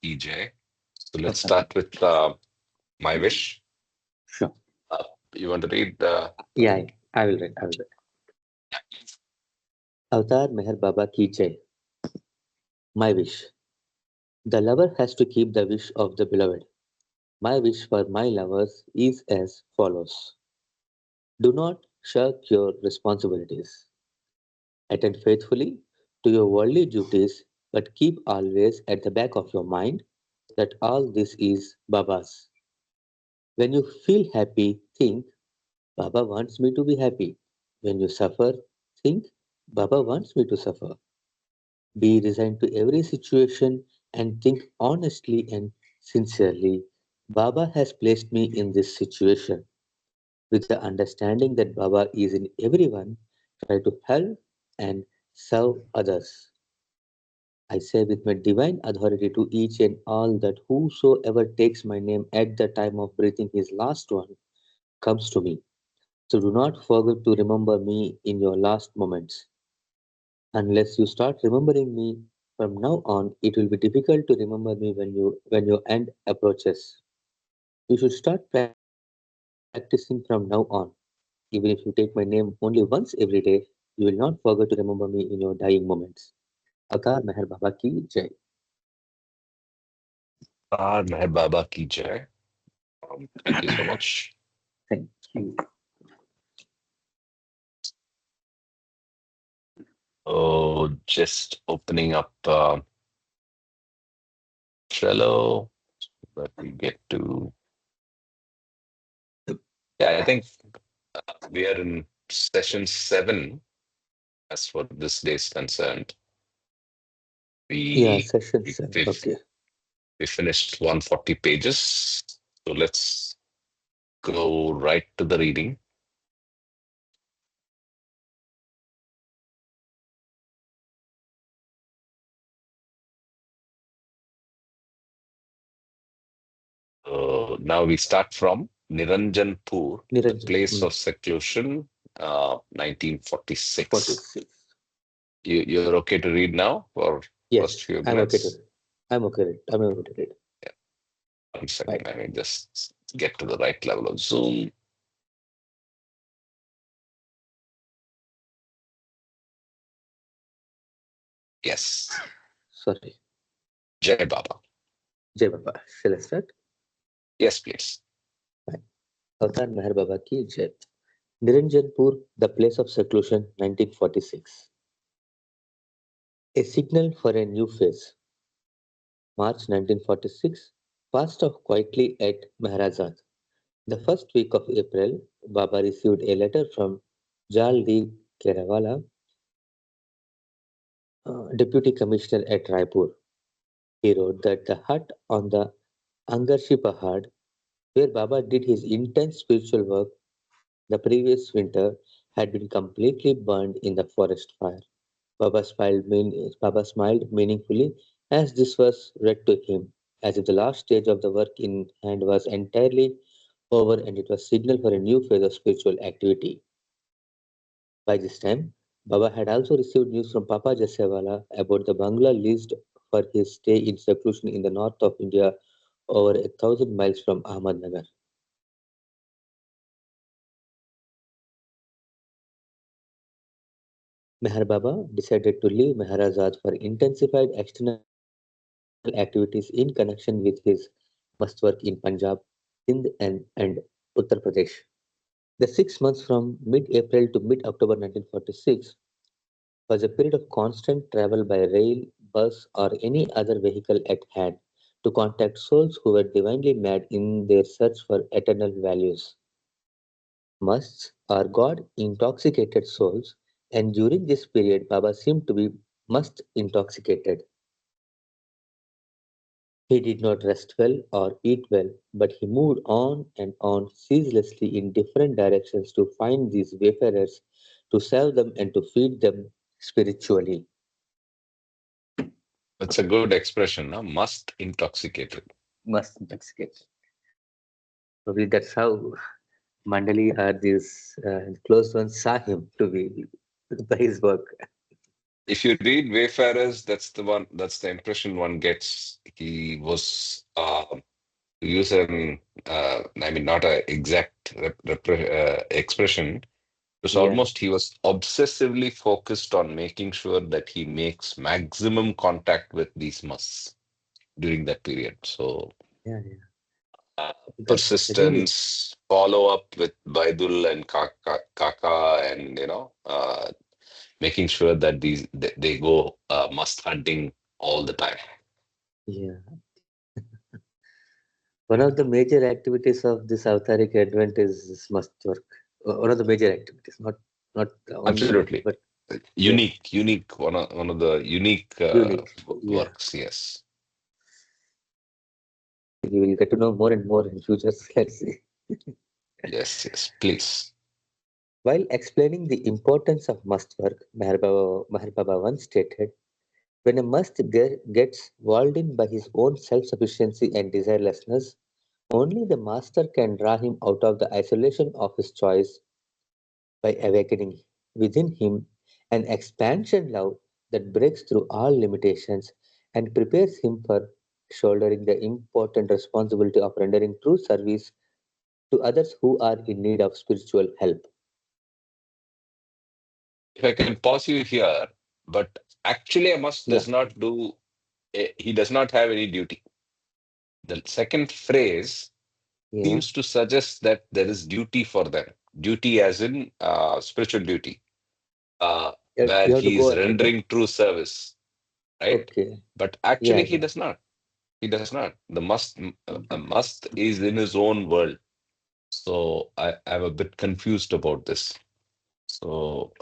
EJ. So let's Okay. start with My Wish. Sure. Uh, you want to read? Yeah, I will read. I will read. Avatar Meher Baba Ki Jai. My wish. The lover has to keep the wish of the beloved. My wish for my lovers is as follows. Do not shirk your responsibilities. Attend faithfully to your worldly duties, but keep always at the back of your mind that all this is Baba's. When you feel happy, think, Baba wants me to be happy. When you suffer, think, Baba wants me to suffer. Be resigned to every situation and think honestly and sincerely. Baba has placed me in this situation. With the understanding that Baba is in everyone, try to help and serve others. I say with my divine authority to each and all that whosoever takes my name at the time of breathing his last one comes to me. So do not forget to remember me in your last moments. Unless you start remembering me from now on, it will be difficult to remember me when your end approaches. You should start practicing from now on. Even if you take my name only once every day, you will not forget to remember me in your dying moments. Avatar Meher Baba ki Jai. Meher Baba Ki Jai. Thank you so much. Thank you. Oh, just opening up Trello that we get to. Yeah, I think we are in session 7 as for this day's concerned. Yeah, We session we, 7. we Okay. we finished 140 pages. So let's go right to the reading. Now we start from Niranjanpur, the Niranjan. place of seclusion, 1946. 46. You're okay to read now for first Yes, few I'm okay to minutes? read. I'm okay to read. Yeah, 1 second. Right. I mean, just get to the right level of zoom. Yes. Sorry. Jai Baba. Jai Baba. Shall I start? Yes, please. Fine. Avatar Meher Baba ki Jai. Niranjanpur, the place of seclusion, 1946. A signal for a new phase. March 1946. Passed off quietly at Maharazad. The first week of April, Baba received a letter from Jal D. Kerawala, Deputy Commissioner at Raipur. He wrote that the hut on the Angarshi Pahad, where Baba did his intense spiritual work the previous winter, had been completely burned in the forest fire. Baba smiled meaningfully as this was read to him, as if the last stage of the work in hand was entirely over and it was signal for a new phase of spiritual activity. By this time, Baba had also received news from Papa Jasewala about the bungalow leased for his stay in seclusion in the north of India over 1,000 miles from Ahmednagar. Meher Baba decided to leave Maharazad for intensified external activities in connection with his must work in Punjab, Sindh, and Uttar Pradesh. The 6 months from mid April to mid October 1946 was a period of constant travel by rail, bus, or any other vehicle at hand to contact souls who were divinely mad in their search for eternal values. Musts are God intoxicated souls, and during this period, Baba seemed to be must intoxicated. He did not rest well or eat well, but he moved on and on ceaselessly in different directions to find these wayfarers, to serve them, and to feed them spiritually. That's a good expression, no? Must intoxicated. Must intoxicated. Probably that's how Mandali or these close ones saw him to be by his work. If you read Wayfarers, that's the one. That's the impression one gets. He was to use an I mean not a exact expression. It was Yeah, almost he was obsessively focused on making sure that he makes maximum contact with these musts during that period. So yeah, yeah. uh, Because really, persistence, follow up with Baidul and Kaka, and making sure that they go must hunting all the time. yeah. One of the major activities of this Avtaric advent is must work. One of the major activities, not the only one, Absolutely. but yeah, Unique, one of the unique unique. Yeah, works, yes. you will get to know more and more in future. Let's see. Yes, yes, please. While explaining the importance of must work, Meher Baba once stated, when a gets walled in by his own self-sufficiency and desirelessness, only the master can draw him out of the isolation of his choice by awakening within him an expansion love that breaks through all limitations and prepares him for shouldering the important responsibility of rendering true service to others who are in need of spiritual help. If I can pause you here, but actually, a must Yeah, does not do, he does not have any duty. The second phrase yeah. seems to suggest that there is duty for them. Duty as in spiritual duty, where You have to he go is ahead. No? rendering true service, right? Okay. But Yeah, actually, he yeah. does not. He does not. A must is in his own world. So I'm a bit confused about this. So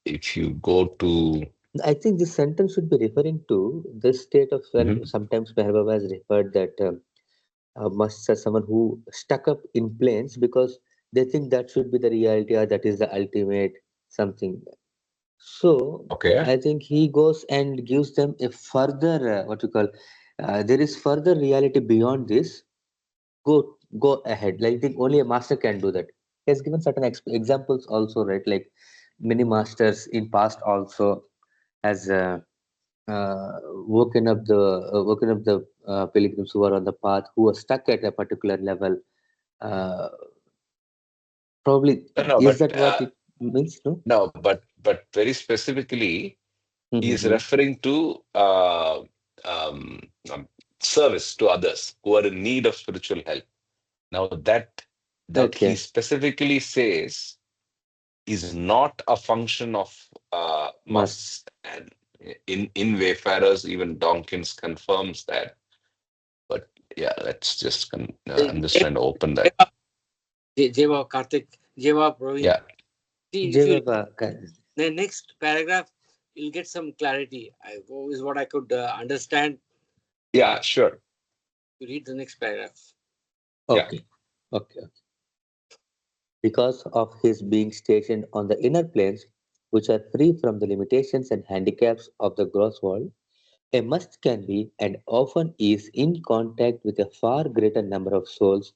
if you go to, I think this sentence should be referring to this state of when Mhm. sometimes Meher Baba has referred that must as someone who stuck up in planes because they think that should be the reality or that is the ultimate something. So Okay. I think he goes and gives them a further what you call there is further reality beyond this. Go ahead. Like I think only a master can do that. He has given certain examples also, right? Like many masters in past also has woken up the pilgrims who are on the path who are stuck at a particular level. Uh, Probably No, is but that what it means? No. no, but very specifically, he is Mm-hmm. referring to um, um, service to others who are in need of spiritual help. Now that he Okay, specifically says is not a function of must. musts, and in Wayfarers, even Dawkins confirms that. But yeah, let's just I'm just trying to open that. Jeva, Karthik, Jeva, Praveen. Yeah, See, if Jai you read Baba, the next paragraph, you'll get some clarity. Is what I could understand. yeah, sure. You read the next paragraph. Yeah, okay, okay. Because of his being stationed on the inner planes, which are free from the limitations and handicaps of the gross world, a must can be and often is in contact with a far greater number of souls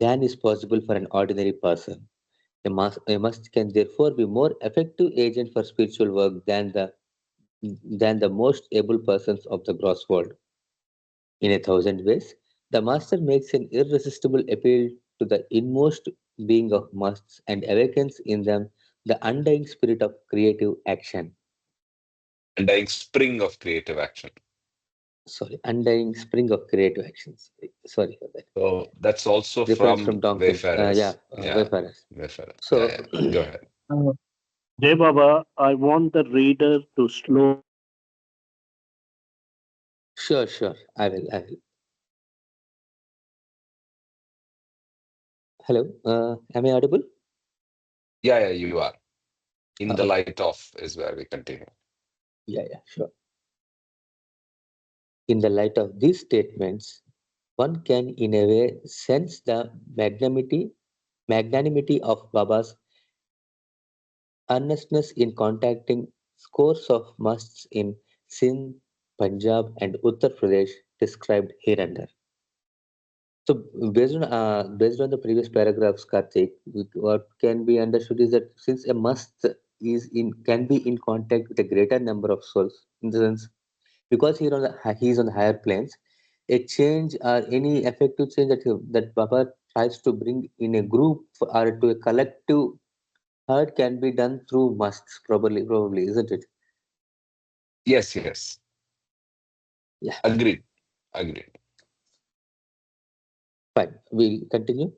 than is possible for an ordinary person. A must can therefore be more effective agent for spiritual work than the most able persons of the gross world. In a thousand ways, the master makes an irresistible appeal to the inmost being of musts and awakens in them the undying spirit of creative action. undying spring of creative action. Sorry, undying spring of creative actions. Sorry for that. So that's also Reference from from Dawkins. Wayfarers. Yeah, Wayfarers. Wayfarer. Yeah, So, yeah. Go ahead. Uh, Jai Baba, I want the reader to slow down and listen carefully. sure, sure. I will. I will. Hello. Am I audible? Yeah, yeah, you are. In the Okay. light of is where we continue. Yeah, yeah, sure. In the light of these statements, one can, in a way, sense the magnanimity of Baba's earnestness in contacting scores of musts in Sindh, Punjab, and Uttar Pradesh described hereunder. So, based on the previous paragraphs, Karthik, what can be understood is that since a must is in can be in contact with a greater number of souls, in the sense because he's on the higher planes. A change or any effective change that Baba tries to bring in a group or to a collective herd can be done through musts, probably, isn't it? Yes, yes. Yeah, Agreed. Agreed. fine. We'll continue.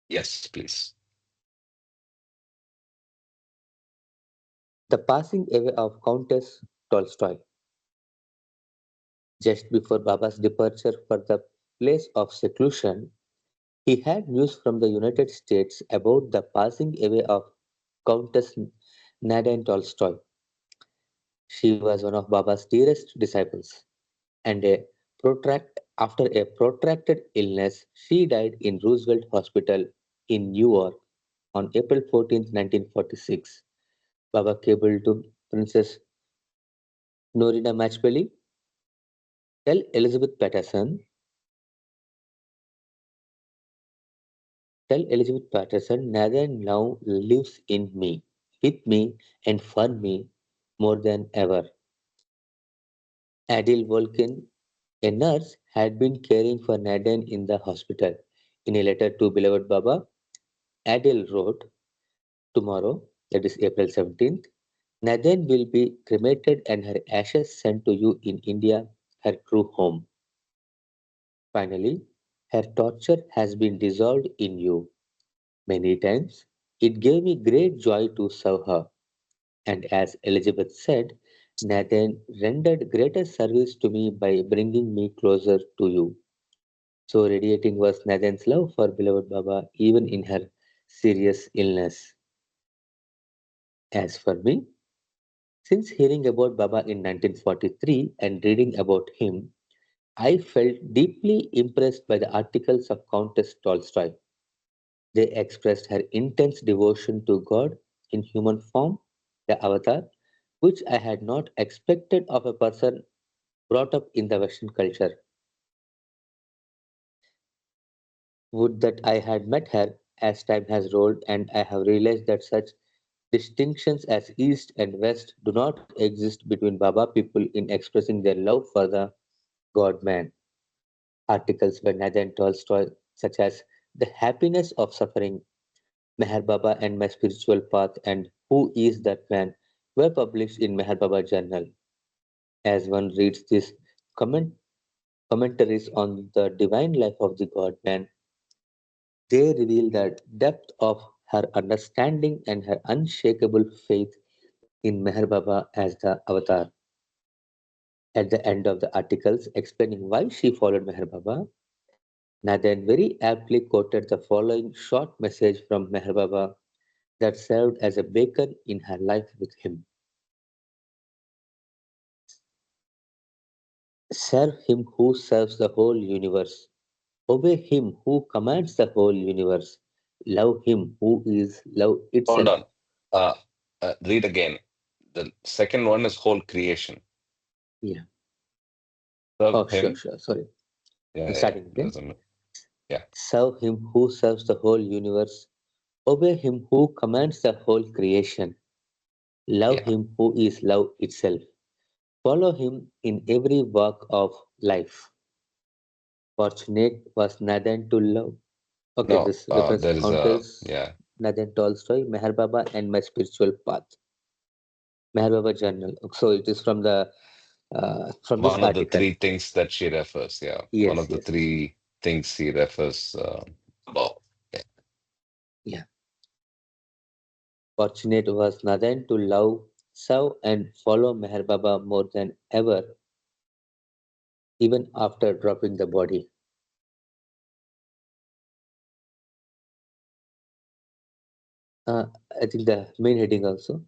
Yes, please. The passing away of Countess Tolstoy just before Baba's departure for the place of seclusion. He had news from the United States about the passing away of Countess Nadine Tolstoy. She was one of Baba's dearest disciples, and after a protracted illness, she died in Roosevelt Hospital in New York on April 14, 1946. Baba cabled to Princess Norina Matchbelly, tell Elizabeth Patterson, Nathan now lives in me, with me, and for me more than ever. Adil Volkin, a nurse, had been caring for Nathan in the hospital. In a letter to beloved Baba, Adil wrote, tomorrow, that is April 17th, Nathan will be cremated and her ashes sent to you in India, her true home. Finally, her torture has been dissolved in you. Many times, it gave me great joy to serve her. And as Elizabeth said, Nathan rendered greater service to me by bringing me closer to you. So radiating was Nathan's love for beloved Baba even in her serious illness. As for me, since hearing about Baba in 1943 and reading about him, I felt deeply impressed by the articles of Countess Tolstoy. They expressed her intense devotion to God in human form, the avatar, which I had not expected of a person brought up in the Western culture. Would that I had met her as time has rolled and I have realized that such distinctions as East and West do not exist between Baba people in expressing their love for the God man. Articles by Nathan Tolstoy, such as The Happiness of Suffering, Meher Baba and My Spiritual Path, and Who is That Man, were published in Meher Baba Journal. As one reads these comment, commentaries on the divine life of the God man, they reveal the depth of her understanding and her unshakable faith in Meher Baba as the avatar. At the end of the articles explaining why she followed Meher Baba, Nathan very aptly quoted the following short message from Meher Baba that served as a beacon in her life with him. Serve him who serves the whole universe. Obey him who commands the whole universe. Love him who is love Hold itself. on. Uh, Read again. The second one is whole creation. Yeah. Serve Oh, sure, him. sure. Sorry. Yeah, I'm yeah. starting again. Doesn't. Yeah, Serve him who serves the whole universe. Obey him who commands the whole creation. Love yeah. him who is love itself. Follow him in every walk of life. Fortunate was Nathan to love. Okay, No, this refers to there is a Countess yeah. Nathan Tolstoy, Meher Baba, and My Spiritual Path. Meher Baba Journal. So it is from this One of the article. three things that she refers. Yeah, one Yes, of the yes, yes. three things she refers about. Yeah, Yeah. Fortunate was Nathan to love, serve, and follow Meher Baba more than ever, even after dropping the body. Uh, I think the main heading also.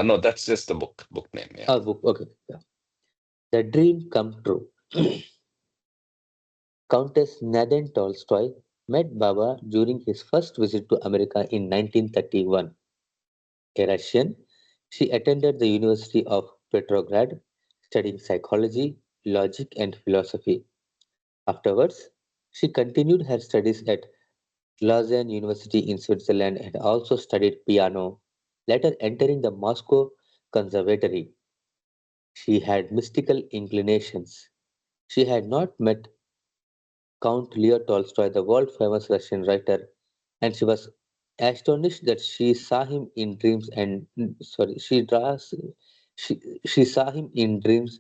no, that's just the book name. Yeah, Book. Okay. Yeah. The Dream Come True. Countess Nathan Tolstoy met Baba during his first visit to America in 1931. A Russian, she attended the University of Petrograd, studying psychology, logic, and philosophy. Afterwards, she continued her studies at Lausanne University in Switzerland and also studied piano, later entering the Moscow Conservatory. She had mystical inclinations. She had not met Count Leo Tolstoy, the world famous Russian writer, and she was astonished that she saw him in dreams and sorry, she, she saw him in dreams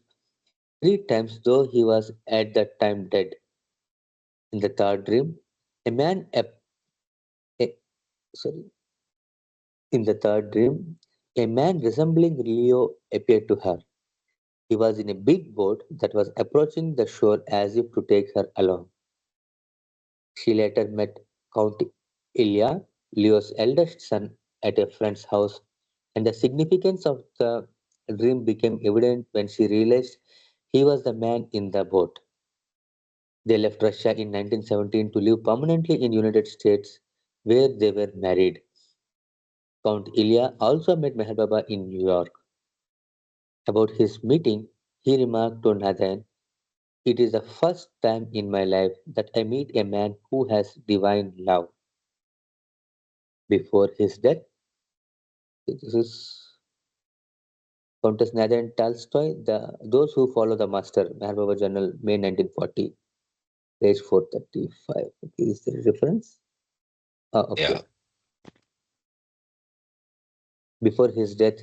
3 times, though he was at that time dead. In the third dream, a man a- sorry, in the third dream, a man resembling Leo appeared to her. He was in a big boat that was approaching the shore as if to take her along. She later met Count Ilya, Leo's eldest son, at a friend's house, and the significance of the dream became evident when she realized he was the man in the boat. They left Russia in 1917 to live permanently in United States, where they were married. Count Ilya also met Meher Baba in New York. About his meeting, he remarked to Nathan, "It is the first time in my life that I meet a man who has divine love." Before his death, this is Countess Nathan Tolstoy, Those Who Follow the Master, Meher Baba Journal, May 1940, page 435. Okay, is there a reference? Yeah. Okay. Before his death,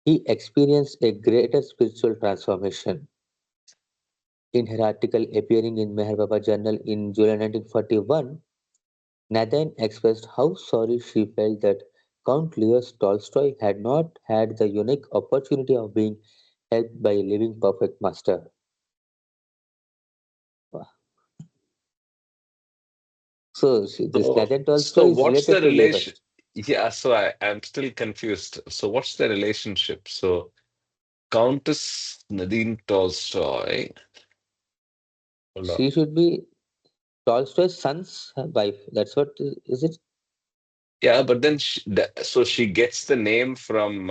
he experienced a greater spiritual transformation. In her article appearing in Meher Baba Journal in July 1941, Nathan expressed how sorry she felt that Count Leo Tolstoy had not had the unique opportunity of being helped by a living perfect master. This So, Nathan so Tolstoy is what's the related to Leber. relation? Yeah, so I'm still confused. So what's the relationship? So Countess Nadine Tolstoy. Hold on. She should be Tolstoy's son's wife. That's what is it? Yeah, but then so she gets the name from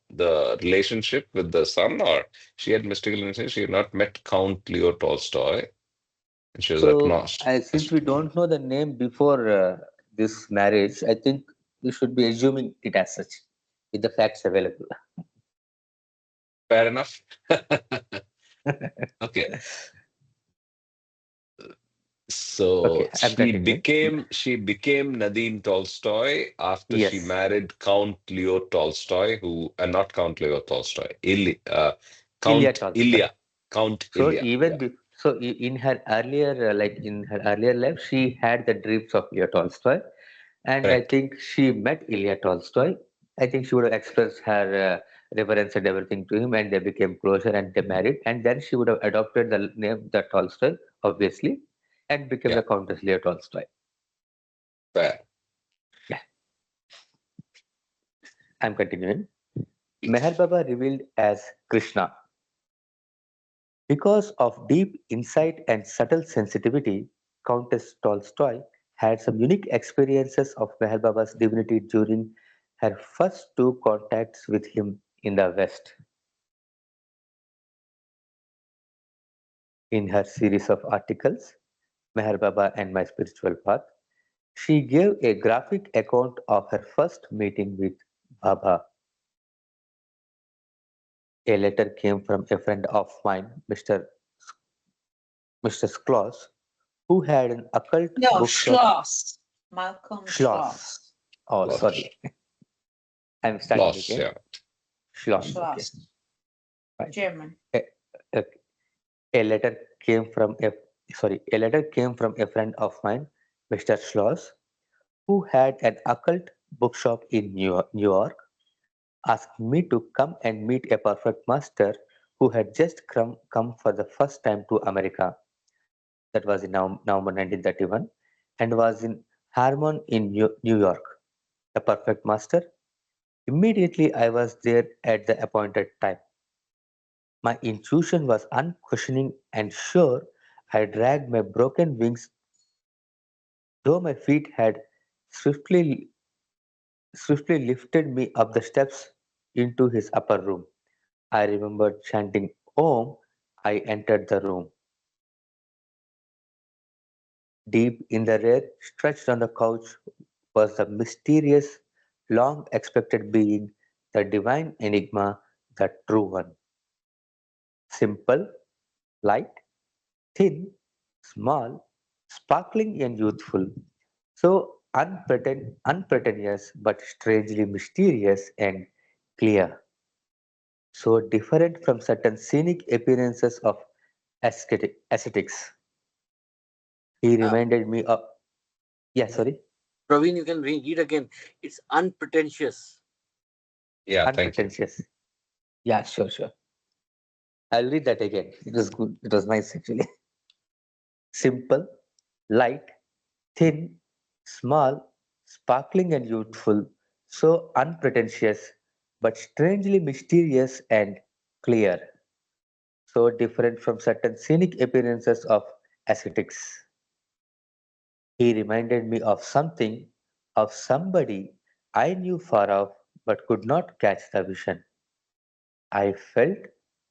the relationship with the son, or she had mystical insight. She had not met Count Leo Tolstoy, and she was So, agnostic. since we don't know the name before this marriage, I think we should be assuming it as such with the facts available. Fair enough. Okay. So Okay, I'm continuing. she became Nadine Tolstoy after she Yes, married Count Leo Tolstoy, who not Count Leo Tolstoy, Ilya Count Tolstoy. Ilya, Count So Ilya. even Yeah, in her earlier, in her earlier life, she had the dreams of Leo Tolstoy, and I correct. think she met Ilya Tolstoy. I think she would have expressed her reverence and everything to him, and they became closer and they married. And then she would have adopted the name the Tolstoy, obviously, and became Yeah, the Countess Leo Tolstoy. fair. Yeah, I'm continuing. Meher Please. Baba revealed as Krishna. Because of deep insight and subtle sensitivity, Countess Tolstoy had some unique experiences of Meher Baba's divinity during her first two contacts with him in the West. In her series of articles, Meher Baba and My Spiritual Path, she gave a graphic account of her first meeting with Baba. A letter came from a friend of mine, Mr. Skloss, who had an occult No, bookshop. Schloss. Malcolm Schloss. Schloss. Oh, Loss, sorry. I'm starting loss. again. Yeah. Schloss. Okay. Schloss. Fine. German. A, a, a letter came from a letter came from a friend of mine, Mr. Schloss, who had an occult bookshop in New York, asked me to come and meet a perfect master who had just come for the first time to America. That was in November 1931 and was in Harmon in New York. The perfect master. Immediately I was there at the appointed time. My intuition was unquestioning and sure. I dragged my broken wings, though my feet had swiftly swiftly lifted me up the steps into his upper room. I remembered chanting Om. I entered the room. Deep in the rear, stretched on the couch, was the mysterious, long expected being, the divine enigma, the true one. simple, light, thin, small, sparkling, and youthful. So unpretentious, but strangely mysterious and clear. So different from certain scenic appearances of aesthetics. He Uh, reminded me of, yeah, yeah. sorry, Praveen, you can read again. It's unpretentious. Yeah, thank you. unpretentious. Yeah, sure, sure. I'll read that again. It was good. It was nice actually. Simple, light, thin, small, sparkling and youthful, so unpretentious, but strangely mysterious and clear, so different from certain scenic appearances of ascetics. He reminded me of something, of somebody I knew far off but could not catch the vision. I felt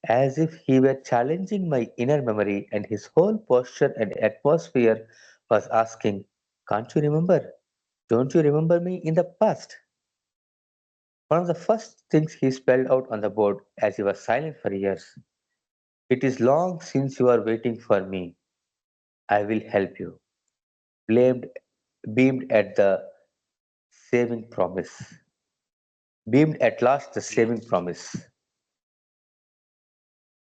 as if he were challenging my inner memory, and his whole posture and atmosphere was asking, "Can't you remember? Don't you remember me in the past?" One of the first things he spelled out on the board as he was silent for years. "It is long since you are waiting for me. I will help you." Blamed, beamed at the saving promise. Beamed at last the saving promise.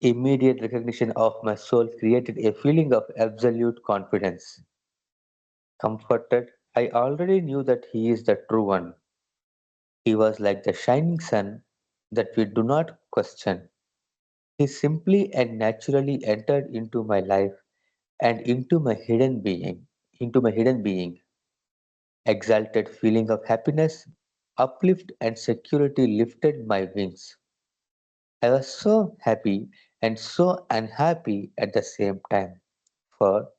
Immediate recognition of my soul created a feeling of absolute confidence. Comforted, I already knew that he is the true one. He was like the shining sun that we do not question. He simply and naturally entered into my life and into my hidden being. Exalted feeling of happiness, uplift and security lifted my wings. I was so happy and so unhappy at the same time. For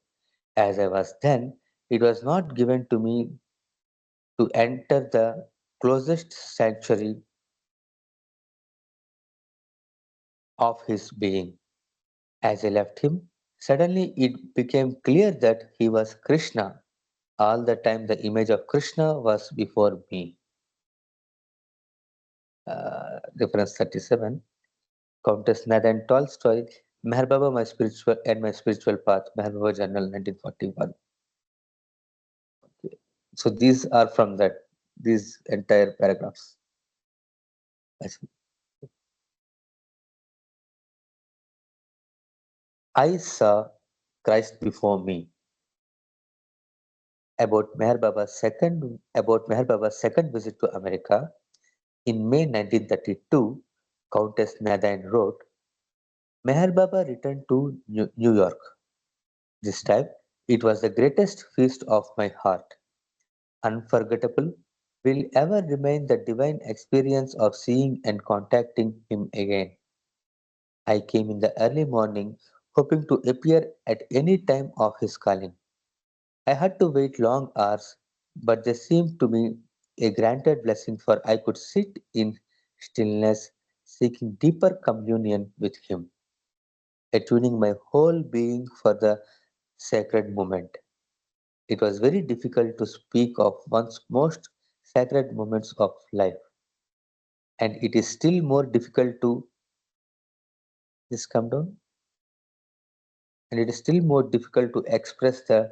as I was then, it was not given to me to enter the closest sanctuary of his being. As I left him, suddenly it became clear that he was Krishna. All the time, the image of Krishna was before me. Reference 37. Countess Nathan Tolstoy, Meher Baba, my spiritual path, Meher Baba Journal, 1941. So these are from these entire paragraphs. I saw Christ before me. About Meher Baba's second visit to America in May 1932, Countess Nathan wrote, Meher Baba returned to New York. This time, it was the greatest feast of my heart. Unforgettable will ever remain the divine experience of seeing and contacting him again. I came in the early morning, hoping to appear at any time of his calling. I had to wait long hours, but they seemed to me a granted blessing, for I could sit in stillness, seeking deeper communion with him, attuning my whole being for the sacred moment. It was very difficult to speak of one's most sacred moments of life, and it is still more difficult to just come down, and it is still more difficult to express the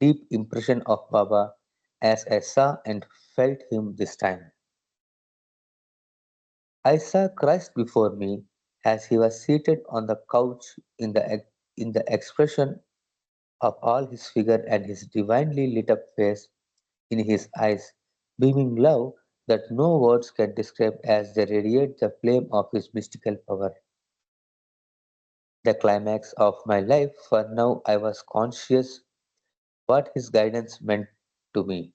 deep impression of Baba as I saw and felt him this time. I saw Christ before me as he was seated on the couch in the expression of all his figure and his divinely lit up face, in his eyes beaming love that no words can describe as they radiate the flame of his mystical power. The climax of my life, for now I was conscious what his guidance meant to me.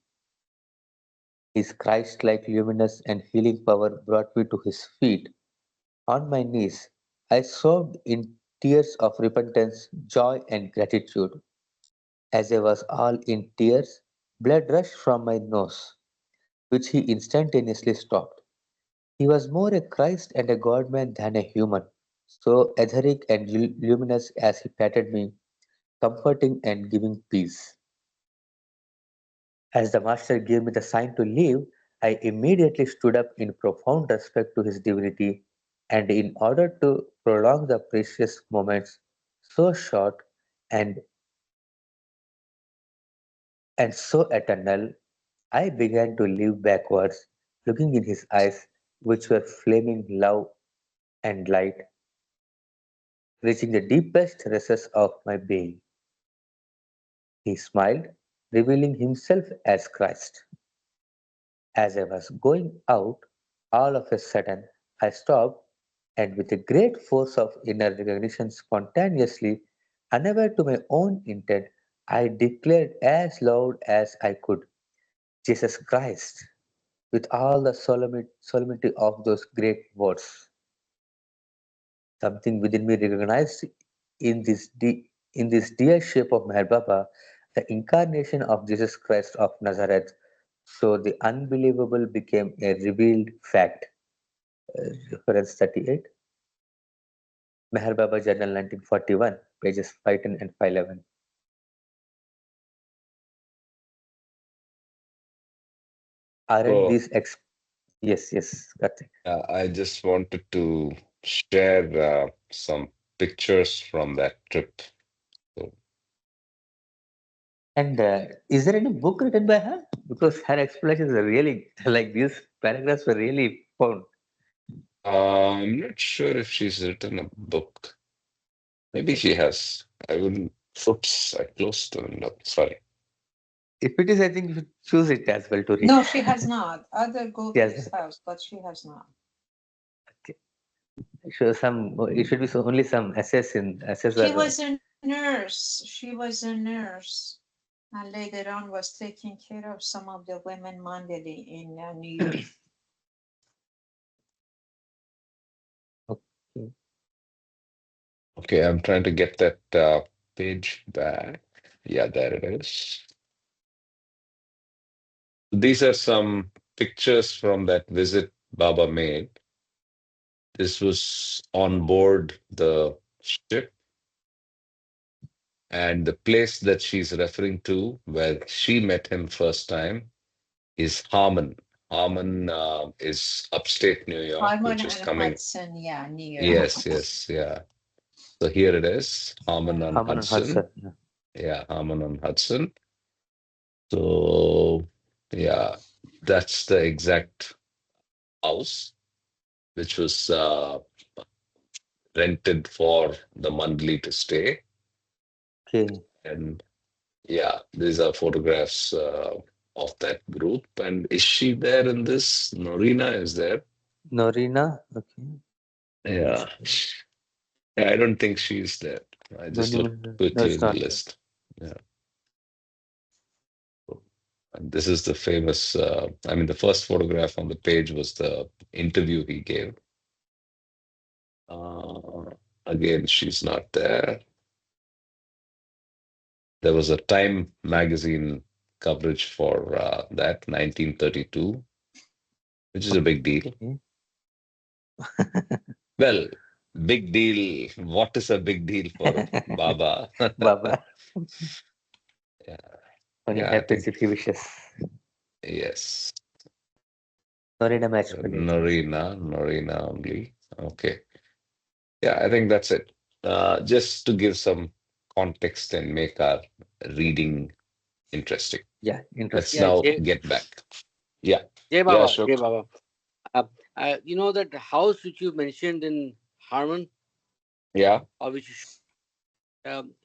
His Christ like luminous and healing power brought me to his feet. On my knees, I sobbed in tears of repentance, joy, and gratitude. As I was all in tears, blood rushed from my nose, which he instantaneously stopped. He was more a Christ and a God man than a human, so etheric and luminous as he patted me, comforting and giving peace. As the Master gave me the sign to leave, I immediately stood up in profound respect to his divinity And in order to prolong the precious moments so short and, and so eternal, I began to live backwards, looking in his eyes, which were flaming love and light, reaching the deepest recesses of my being. He smiled, revealing himself as Christ. As I was going out, all of a sudden I stopped and, with a great force of inner recognition, spontaneously, unaware to my own intent, I declared as loud as I could, Jesus Christ, with all the solemnity of those great words. Something within me recognized in in this dear shape of Meher Baba, the incarnation of Jesus Christ of Nazareth. So the unbelievable became a revealed fact. Reference 38. Meher Baba Journal 1941, pages 510 and 511. Aren't So these yes, yes, Karthik. I just wanted to share some pictures from that trip. So, And is there any book written by her? Because her explanations are really, like these paragraphs were really found. I'm not sure if she's written a book. Maybe Okay. she has. I wouldn't. Oops, I closed the window. Sorry. If it is, I think you should choose it as well to read. No, she has not. Other Yes. gopis have, but she has not. Okay. Sure, some it should be only some essays She are was a nurse. She was a nurse. And later on was taking care of some of the women mandali in New York. okay. Okay, I'm trying to get that page back. Yeah, there it is. These are some pictures from that visit Baba made. This was on board the ship, and the place that she's referring to, where she met him first time, is Harmon. Harmon is upstate New York, Harmon which is and coming. Hudson, yeah, New York. Yes, yes, yeah. So here it is, Harmon on Harman and Hudson. Hudson. Yeah, Harmon on Hudson. So, yeah, that's the exact house which was rented for the Mandali to stay. Okay. And yeah, these are photographs of that group. And is she there in this? Norina is there. Norina. Okay. Yeah. Yeah, I don't think she's there. I just looked No, quickly it's in the not there. list. Yeah. And this is the famous, I mean, the first photograph on the page was the interview he gave. Again, she's not there. There was a Time magazine coverage for that 1932, which is a big deal. Okay. Well, big deal. What is a big deal for Baba? Baba. Yeah, Only yeah, I happens think if he wishes. yes. Norina Matchpally, I think. Norina only. Okay. Yeah, I think that's it. Just to give some context and make our reading interesting. Yeah, Let's interesting. Yeah, now get back. Yeah. Jai Yeah, Baba, Jai Ashok. Baba. You know that house which you mentioned in Harmon, Yeah. or which you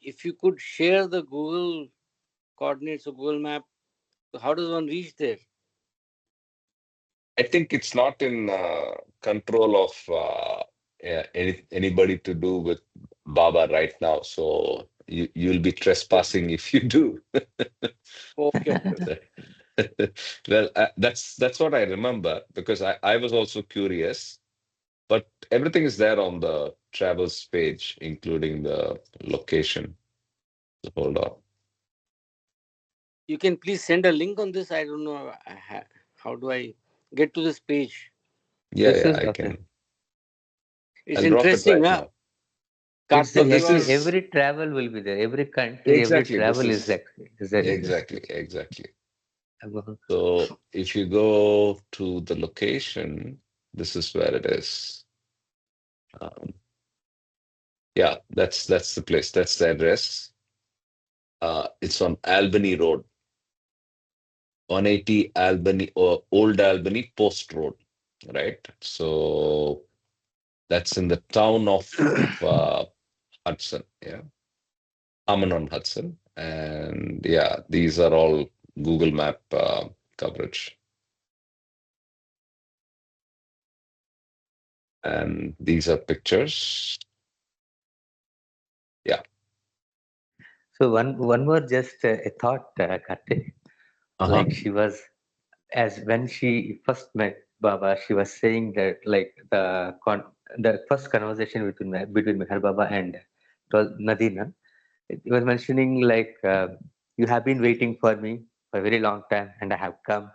if you could share the Google coordinates or Google map, so how does one reach there? I think it's not in control of yeah, anybody to do with Baba right now. So you'll be Oh, trespassing if you do. okay, okay. Well, that's what I remember because I was also curious, but everything is there on the travels page, including the location. So hold on. You can please send a link on this. I don't know how do I get to this page. Yeah, This yeah, is I okay. can. It's I'll drop it interesting, right huh? now. It's No, Karthik, this actually is every travel will be there. Every country, every exactly. This travel is is actually is there in this. exactly. Uh, So if you go to the location, this is where it is. Um, yeah, that's the place. That's the address. It's on Albany Road, 180 Albany or Old Albany Post Road, right? So that's in the town of Hudson, yeah, Harmon on Hudson, and yeah, these are all Google Map coverage, and these are pictures. Yeah. So one more just a thought, Kartik. Uh-huh. Like she was, as when she first met Baba, she was saying that like the first conversation between Meher Baba and it was Nadina. It was mentioning like you have been waiting for me for a very long time, and I have come.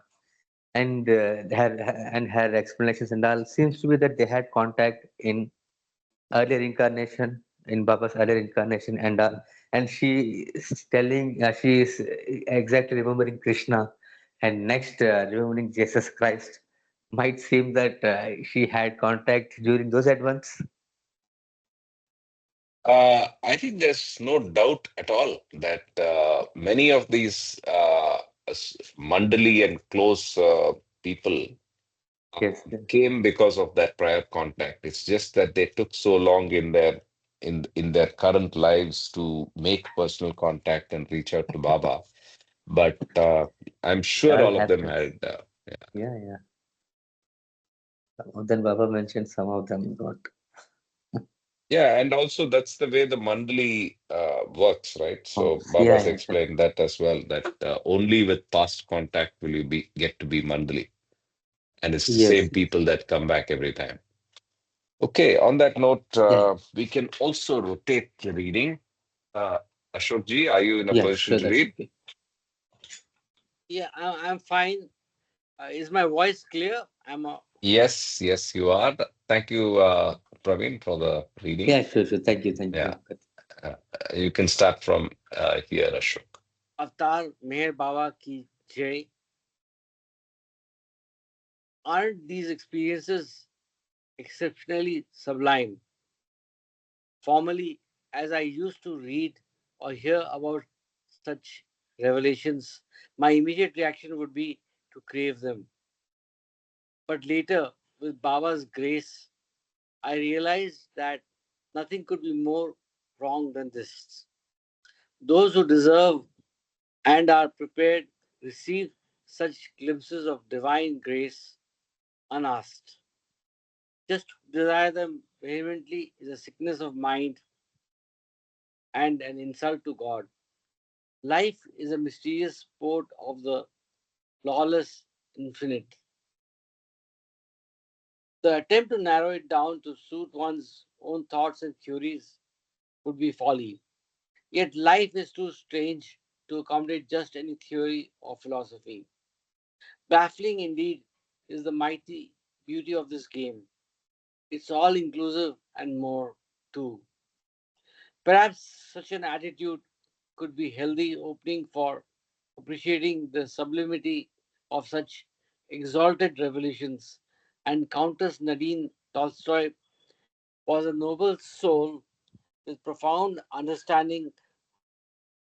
And her explanations and all seems to be that they had contact in earlier incarnation, in Baba's earlier incarnation, and she is telling she is exactly remembering Krishna, and next remembering Jesus Christ. Might seem that she had contact during those advents. I think there's no doubt at all that many of these Mandali and close people Yes, yes, came because of that prior contact. It's just that they took so long in their current lives to make personal contact and reach out to Baba. But I'm it sure all all of them happens. had. Yeah, yeah. Some of them Baba mentioned, some of them not. Yeah, and also that's the way the Mandali works, right? So Yeah, Baba's yeah, correct. explained that as well, that only with past contact will you get to be Mandali. And it's the Yes, same yes. people that come back every time. Okay, on that note, Yeah, we can also rotate the reading. Uh, Ashok ji, are you in a yeah, position sure, to that read? should be. Yeah, I'm fine. Is my voice clear? Yes, yes, you are. Thank you, Praveen, for the reading. Yeah, sure, sure. Thank Yeah, you. uh, you can start from here, Ashok. Avatar Meher Baba ki Jai. Aren't these experiences exceptionally sublime? Formerly, as I used to read or hear about such revelations, my immediate reaction would be to crave them. But later, with Baba's grace, I realized that nothing could be more wrong than this. Those who deserve and are prepared receive such glimpses of divine grace unasked. Just to desire them vehemently is a sickness of mind and an insult to God. Life is a mysterious sport of the lawless infinite. The attempt to narrow it down to suit one's own thoughts and theories would be folly. Yet life is too strange to accommodate just any theory or philosophy. Baffling indeed is the mighty beauty of this game. It's all inclusive and more too. Perhaps such an attitude could be healthy opening for appreciating the sublimity of such exalted revelations. And Countess Nadine Tolstoy was a noble soul with profound understanding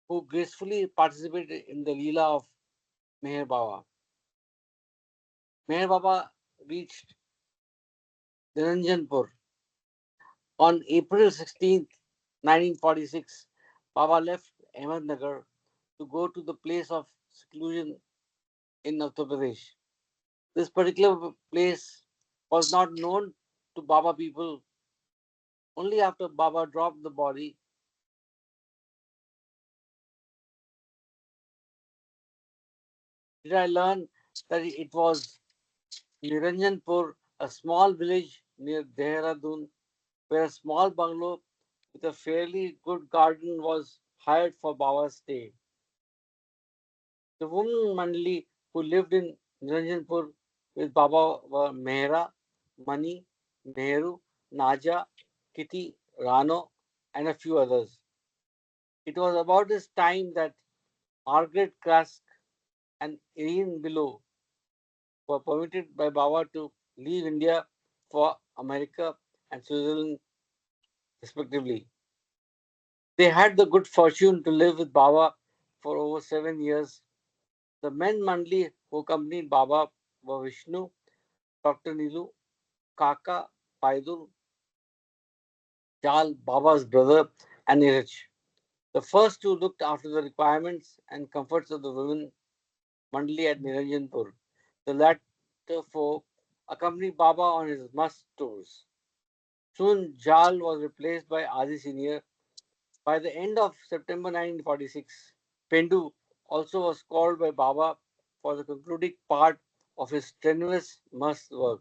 who gracefully participated in the Leela of Meher Baba. Meher Baba reached Niranjanpur on April 16th, 1946. Baba left Ahmednagar to go to the place of seclusion in Uttar Pradesh. This particular place was not known to Baba people. Only after Baba dropped the body did I learn that it was Niranjanpur, a small village near Dehradun, where a small bungalow with a fairly good garden was hired for Baba's stay. The women Mandali who lived in Niranjanpur with Baba were Mehra, Mani, Nehru, Naja, Kitty, Rano, and a few others. It was about this time that Margaret Krask and Irene Below were permitted by Baba to leave India for America and Switzerland respectively. They had the good fortune to live with Baba for over 7 years. The men Mandli who accompanied Baba were Vishnu, Dr. Nilu, Kaka, Paidul, Jal, Baba's brother, and Niraj. The first two looked after the requirements and comforts of the women Mandli at Niranjanpur. The latter four accompanied Baba on his must tours. Soon Jal was replaced by Adi Senior. By the end of September 1946, Pendu also was called by Baba for the concluding part of his strenuous must work.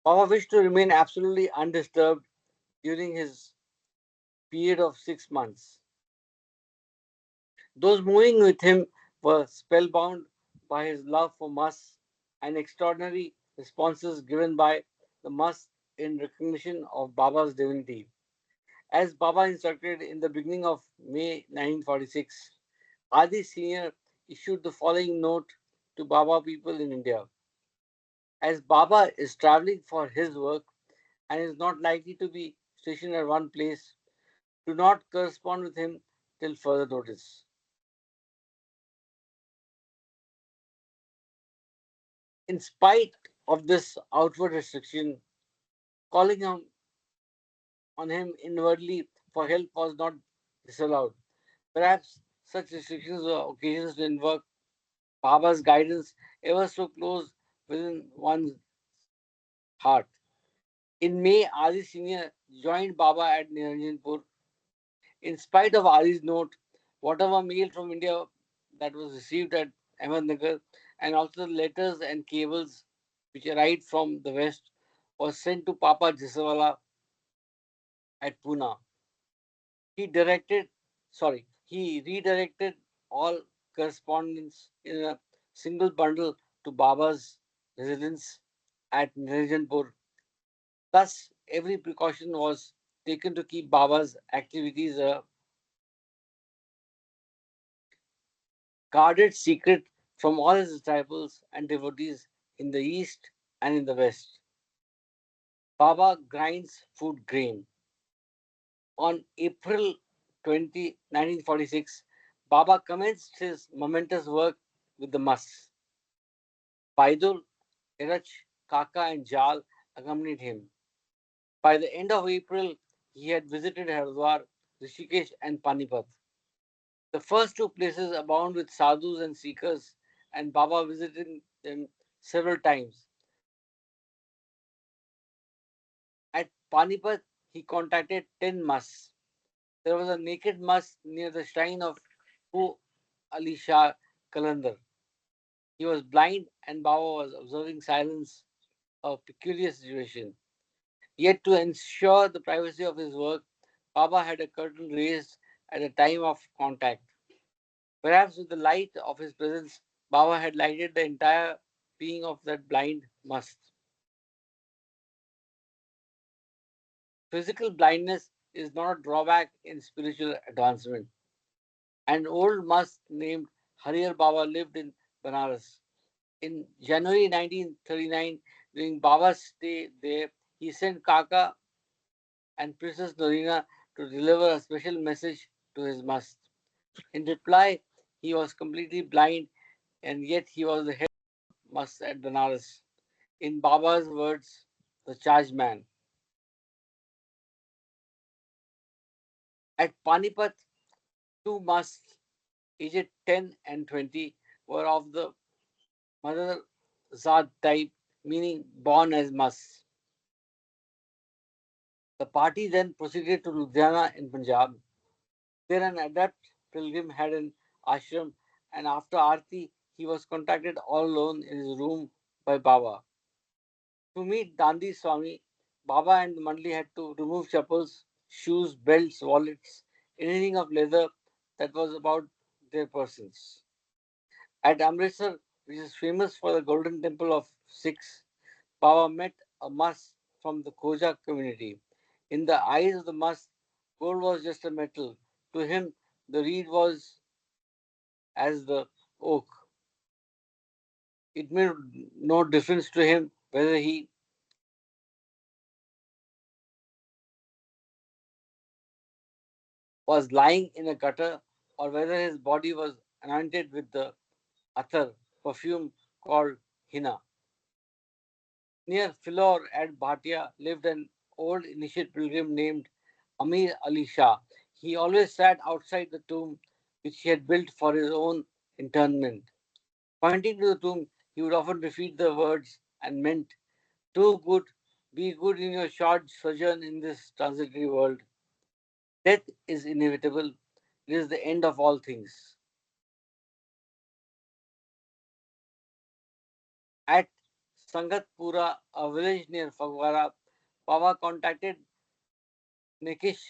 Baba wished to remain absolutely undisturbed during his period of 6 months. Those moving with him were spellbound by his love for Mas and extraordinary responses given by the Mas in recognition of Baba's divinity. As Baba instructed in the beginning of May 1946, Adi Senior issued the following note to Baba people in India. As Baba is traveling for his work and is not likely to be stationed at one place, do not correspond with him till further notice. In spite of this outward restriction, calling on him inwardly for help was not disallowed. Perhaps such restrictions were occasions to invoke Baba's guidance ever so close within one's heart. In May, Adi Senior joined Baba at Niranjanpur. In spite of Adi's note, whatever mail from India that was received at Ahmednagar and also the letters and cables which arrived from the west was sent to Papa Jisawala at Pune. He directed, he redirected all correspondence in a single bundle to Baba's residence at Niranjanpur. Thus, every precaution was taken to keep Baba's activities a guarded secret from all his disciples and devotees in the east and in the west. Baba grinds food grain. On April 20, 1946, Baba commenced his momentous work with the Mas. Paidul, Irach, Kaka, and Jal accompanied him. By the end of April, he had visited Haridwar, Rishikesh, and Panipat. The first two places abound with sadhus and seekers, and Baba visited them several times. At Panipat, he contacted 10 Mas. There was a naked Mas near the shrine of Hu Ali Shah Kalandar. He was blind, and Baba was observing silence, a peculiar situation. Yet, to ensure the privacy of his work, Baba had a curtain raised at the time of contact. Perhaps with the light of his presence, Baba had lighted the entire being of that blind must. Physical blindness is not a drawback in spiritual advancement. An old must named Harihar Baba lived in Banaras. In January 1939, during Baba's stay there, he sent Kaka and Princess Norina to deliver a special message to his must. In reply, he was completely blind and yet he was the head must at Banaras. In Baba's words, the charged man. At Panipat, two musts, aged 10 and 20, were of the Mother Zad type, meaning born as musts. The party then proceeded to Ludhiana in Punjab. There, an adept pilgrim had an ashram, and after Aarti, he was contacted all alone in his room by Baba. To meet Dandi Swami, Baba and the Mandli had to remove chappals, shoes, belts, wallets, anything of leather that was about their persons. At Amritsar, which is famous for the Golden Temple of Sikhs, Baba met a Mas from the Khoja community. In the eyes of the Mas, gold was just a metal. To him, the reed was as the oak. It made no difference to him whether he was lying in a gutter or whether his body was anointed with the attar perfume called henna. Near Philor at Bhatia lived an old initiate pilgrim named Amir Ali Shah. He always sat outside the tomb which he had built for his own interment. Pointing to the tomb, he would often repeat the words and meant, do good, be good in your short sojourn in this transitory world. Death is inevitable. It is the end of all things. At Sangatpura, a village near Fagwara, Baba contacted Nekish,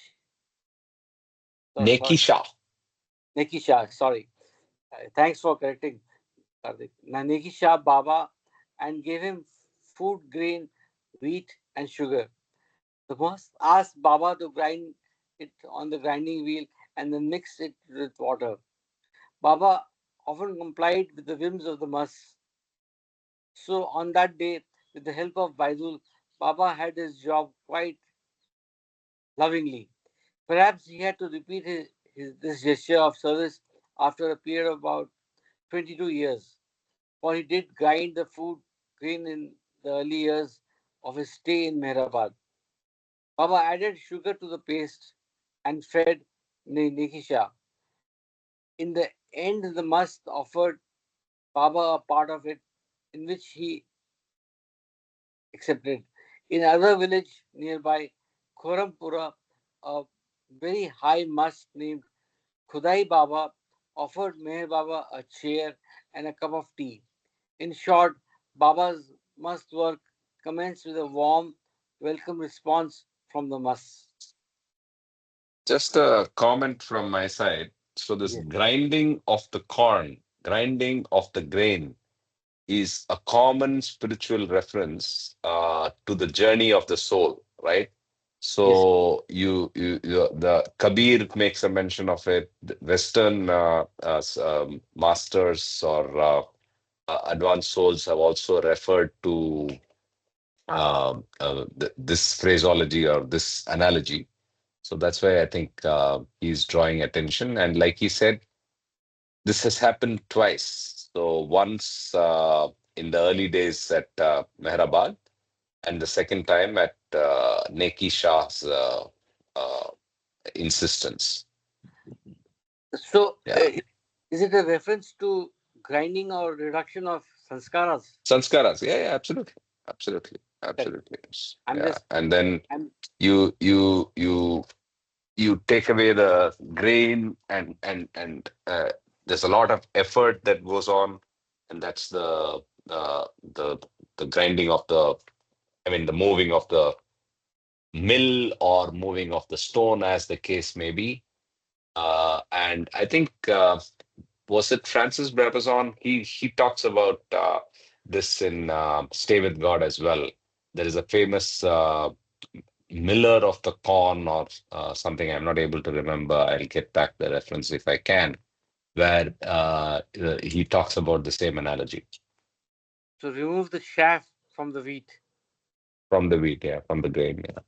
sorry, Nekisha. Nekisha, sorry. Thanks for correcting, Karthik. Nekisha Baba and gave him food, grain, wheat, and sugar. The boss asked Baba to grind it on the grinding wheel and then mix it with water. Baba often complied with the whims of the muss. So on that day, with the help of Baidul, Baba had his job quite lovingly. Perhaps he had to repeat this gesture of service after a period of about 22 years, for he did grind the food grain in the early years of his stay in Mehrabad. Baba added sugar to the paste and fed Nikisha. In the end, the must offered Baba a part of it, in which he accepted. In another village nearby, Khorampura, a very high must named Khudai Baba offered Meher Baba a chair and a cup of tea. In short, Baba's must work commenced with a warm, welcome response from the must. Just a comment from my side. So this Yes, grinding of the grain is a common spiritual reference to the journey of the soul, right? yes, So the Kabir makes a mention of it. The Western masters or advanced souls have also referred to this phraseology or this analogy. So that's why I think he's drawing attention. And like he said, this has happened twice. So once in the early days at Mehrabad, and the second time at Neki Shah's uh, insistence. so, Yeah. is it a reference to grinding or reduction of sanskaras? Sanskaras. Yeah, yeah, absolutely. Absolutely. Correct. Absolutely. Yes. I'm Yeah. just, And then I'm you take away the grain and there's a lot of effort that goes on, and that's uh, the the grinding of the the moving of the mill or moving of the stone as the case may be. And I think was it Francis Brabazon? He talks about this in Stay with God as well. There is a famous miller of the corn or something. I'm not able to remember. I'll get back the reference if I can, where he talks about the same analogy to remove the chaff from the from the wheat, yeah, from the grain. Yeah.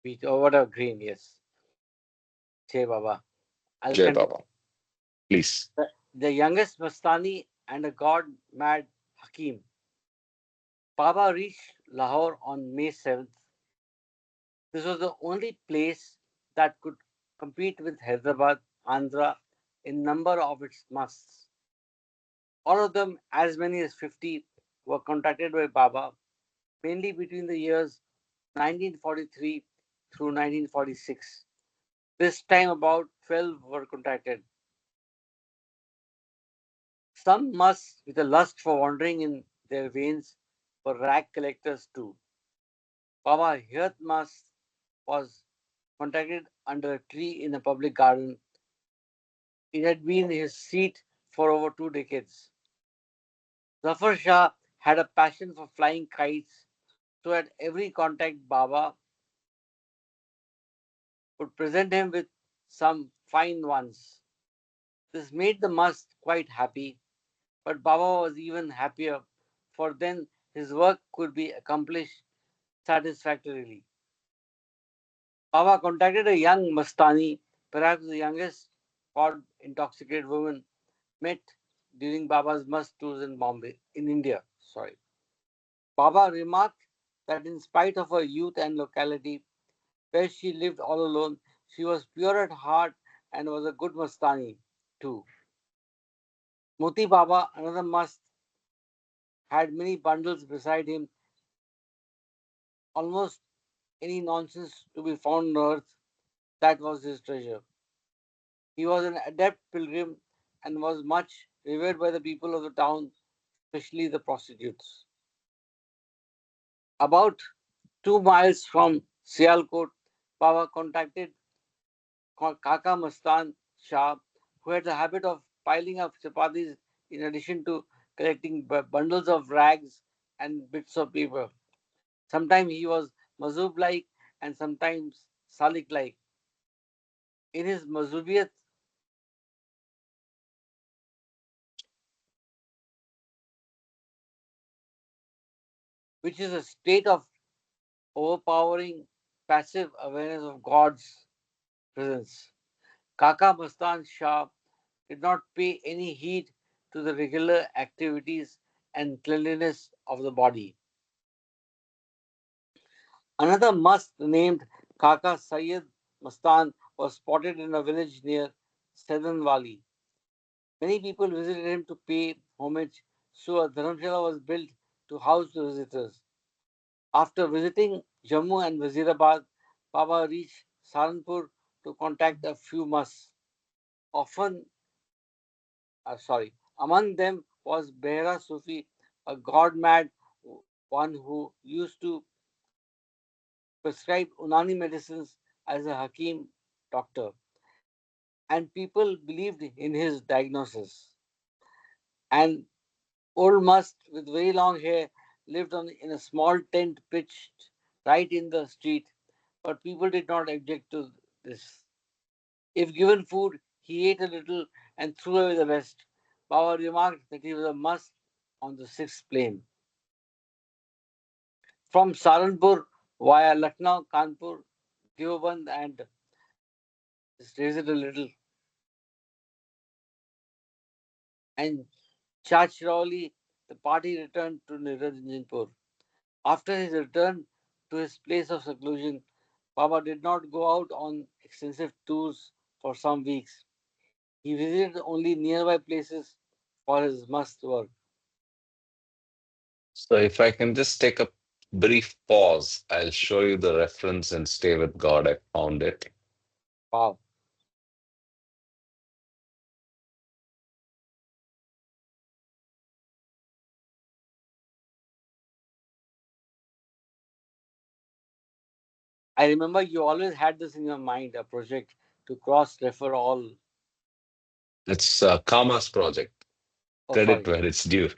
wheat or whatever grain, yes. Say Baba. I'll Jai continue. Baba, please. The youngest Mastani and a god mad Hakim. Baba reached Lahore on May 7th. This was the only place that could compete with Hyderabad, Andhra in number of its musts. All of them, as many as 50, were contacted by Baba, mainly between the years 1943 through 1946. This time, about 12 were contacted. Some musts, with a lust for wandering in their veins, were rag collectors too. Baba Hirat Mas was contacted under a tree in a public garden. It had been his seat for over 2 decades. Zafar Shah had a passion for flying kites, so at every contact, Baba would present him with some fine ones. This made the must quite happy, but Baba was even happier, for then his work could be accomplished satisfactorily. Baba contacted a young Mastani perhaps the youngest caught intoxicated woman met during Baba's must tours in Bombay, in India. Sorry. Baba remarked that in spite of her youth and locality, where she lived all alone, she was pure at heart and was a good Mastani too. Moti Baba, another must, had many bundles beside him, almost any nonsense to be found on earth, that was his treasure. He was an adept pilgrim and was much revered by the people of the town, especially the prostitutes. About 2 miles from Sialkot, Baba contacted Kaka Mastan Shah, who had the habit of piling up chapatis in addition to collecting bundles of rags and bits of paper. Sometimes he was Mazub like and sometimes Salik like. In his Mazubiyat, which is a state of overpowering passive awareness of God's presence, Kaka Mastan Shah did not pay any heed to the regular activities and cleanliness of the body. Another must named Kaka Sayyid Mastan was spotted in a village near Sedan Valley. Many people visited him to pay homage, so a dharamshala was built to house the visitors. After visiting Jammu and Wazirabad, Baba reached Saharanpur to contact a few musts. Often, among them was Behra Sufi, a god mad one who used to prescribe Unani medicines as a Hakim doctor, and people believed in his diagnosis. An old must with very long hair lived in a small tent pitched right in the street, but people did not object to this. If given food, he ate a little and threw away the rest. Baba remarked that he was a must on the sixth plane. From Saharanpur via Lucknow, Kanpur, Deoband, and just raise it a little, and Chachrauli, the party returned to Niranjanpur. After his return to his place of seclusion, Baba did not go out on extensive tours for some weeks. He visited only nearby places for his must work. So if I can just take a brief pause, I'll show you the reference and Stay with God. I found it. Wow. I remember you always had this in your mind, a project to cross refer all. It's Kama's project. Oh, Credit sorry. where it's due.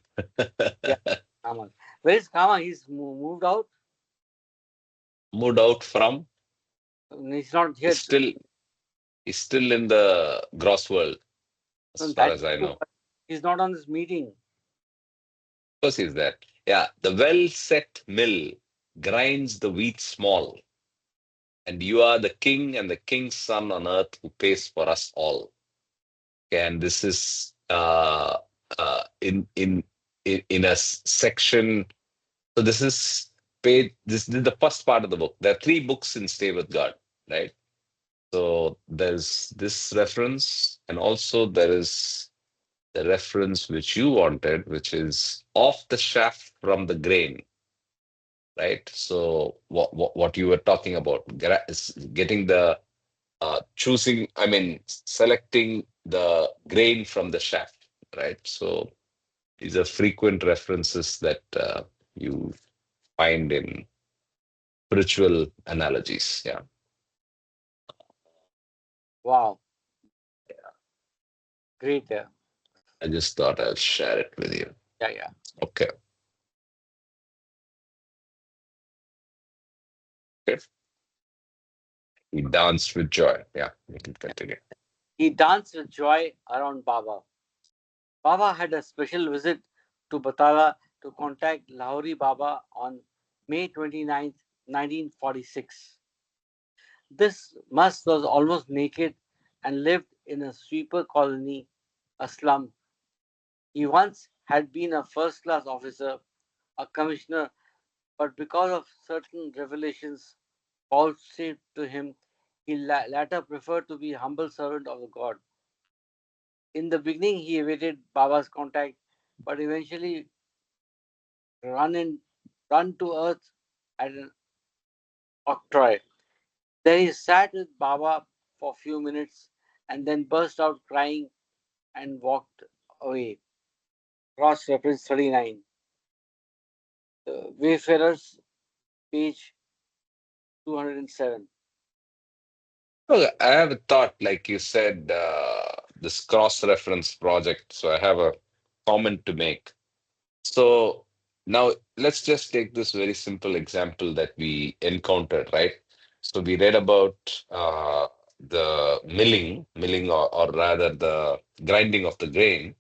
Yeah, Kama. Where is Kama? He's moved out. Moved out from, He's not is here. still is still in the gross world, as far That's as I true, know. but he's not on this meeting. Of course, is that. Yeah, the well set mill grinds the wheat small, and you are the king and the king's son on earth who pays for us all. And this is in a section. So this is page. This is the first part of the book. There are three books in Stay with God, right? So there's this reference, and also there is the reference which you wanted, which is off the shaft from the grain, right? So what you were talking about is getting the choosing, I mean, selecting the grain from the shaft, right? So these are frequent references that you find in spiritual analogies. Yeah, Wow, great. Yeah, I just thought I'll share it with you. yeah, yeah. Okay. Okay. He danced with joy. Yeah, we can continue. He danced with joy around Baba. Baba had a special visit to Batala to contact Lahori Baba on May 29th, 1946. This must was almost naked and lived in a sweeper colony, a slum. He once had been a first class officer, a commissioner, but because of certain revelations falsified to him, he latter preferred to be a humble servant of the God. In the beginning, he evaded Baba's contact, but eventually run in, run to earth at an octroi. There he sat with Baba for a few minutes and then burst out crying and walked away. Cross reference 39. Wayfarers, page 207. Okay, I have a thought, like you said, this cross-reference project. So I have a comment to make. So now let's just take this very simple example that we encountered, right? So we read about the milling, or rather the grinding of the grain,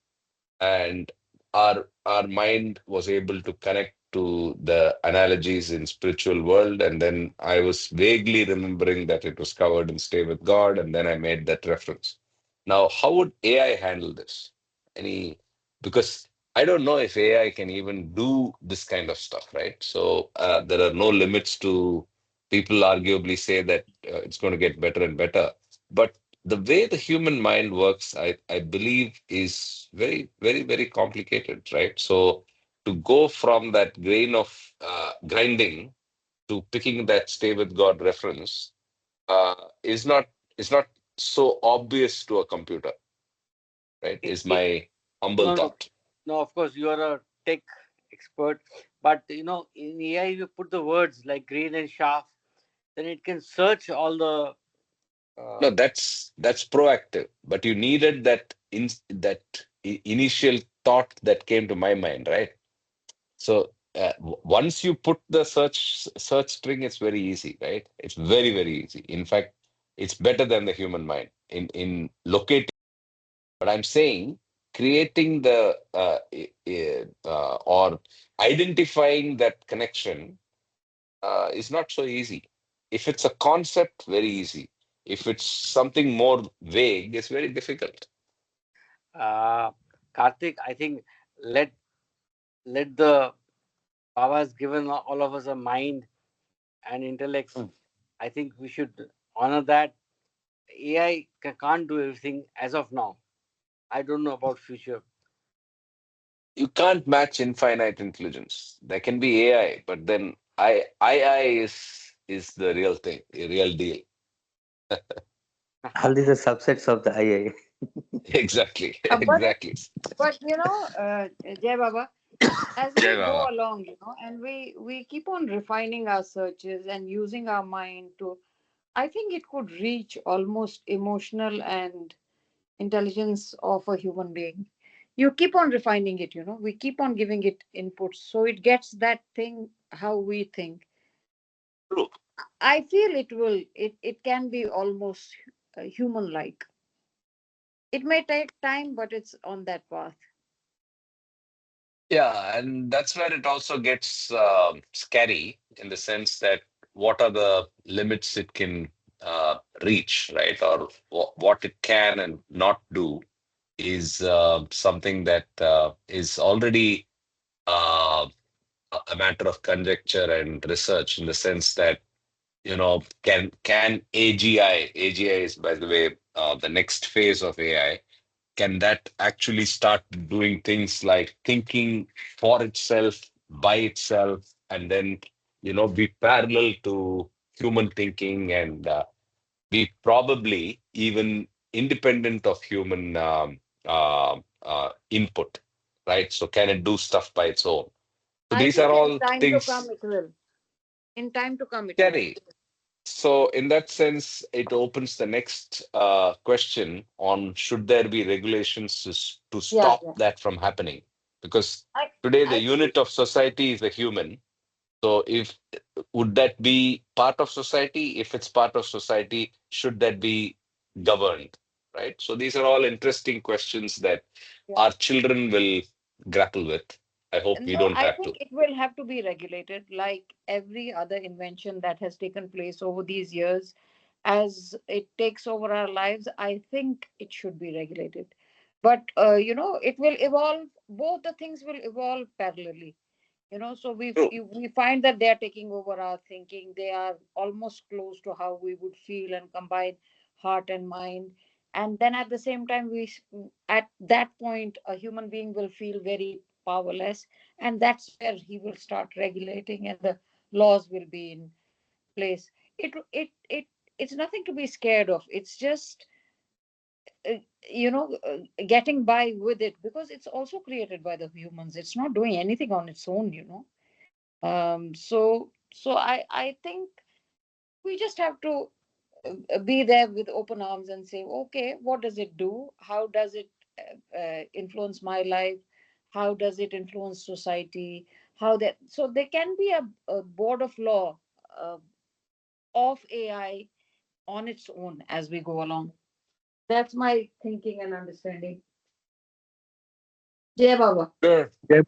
and our mind was able to connect to the analogies in spiritual world, and then I was vaguely remembering that it was covered in Stay with God, and then I made that reference. Now, how would AI handle this? Any, because I don't know if AI can even do this kind of stuff, right? So there are no limits to, people arguably say that it's going to get better and better, but the way the human mind works, I believe, is very, very, very complicated, right? So to go from that grain of grinding to picking that Stay with God reference uh, is not is not so obvious to a computer, right? It, Is it, my humble no, no, thought. no. Of course, you are a tech expert, but in AI, you put the words like grain and shaft, then it can search all the. No, Uh, that's proactive, but you needed that initial thought that came to my mind, right? So once you put the search string, it's very easy, right? It's very, very easy. In fact, it's better than the human mind in locating. But I'm saying creating the or identifying that connection is not so easy. If it's a concept, very easy. If it's something more vague, it's very difficult. uh, Karthik, I think let let the Baba has given all of us a mind and intellects. Mm. I think we should honor that. AI can't do everything as of now. I don't know about future. You can't match infinite intelligence. There can be AI, but then I is the real thing, the real deal. All these are subsets of the IA. Exactly, Uh, but exactly. but Jai Baba, as Jai we go Baba. along, and we keep on refining our searches and using our mind to, I think it could reach almost emotional and intelligence of a human being. You keep on refining it, we keep on giving it inputs so it gets that thing how we think. True. I feel it can be almost human like. It may take time, but it's on that path. Yeah, and that's where it also gets scary in the sense that what are the limits it can reach, right? Or what it can and not do is something that is already uh, a matter of conjecture and research in the sense that, can AGI is, by the way, the next phase of AI, can that actually start doing things like thinking for itself, by itself, and then, be parallel to human thinking and be probably even independent of human input, right? So can it do stuff by its own? So I these are think in all time to come things it will. In time to come it will. scary. So in that sense, it opens the next question on should there be regulations to Yeah, stop yeah. that from happening? Because I today the I think unit of society is the human. So if would that be part of society? If it's part of society, should that be governed? Right? So these are all interesting questions that yeah. our children will grapple with. I hope we No, don't I have think to. it will have to be regulated like every other invention that has taken place over these years. as it takes over our lives, I think it should be regulated. But it will evolve. Both the things will evolve parallelly. So True. we find that they are taking over our thinking. They are almost close to how we would feel and combine heart and mind. And then at the same time, at that point, a human being will feel very powerless, and that's where he will start regulating, and the laws will be in place. It's nothing to be scared of. It's just uh, getting by with it, because it's also created by the humans. It's not doing anything on its own. So I think we just have to be there with open arms and say, okay, what does it do? How does it influence my life? How does it influence society? How that So there can be a board of law uh, of AI on its own as we go along. That's my thinking and understanding. Jai Baba. Sure. Jai,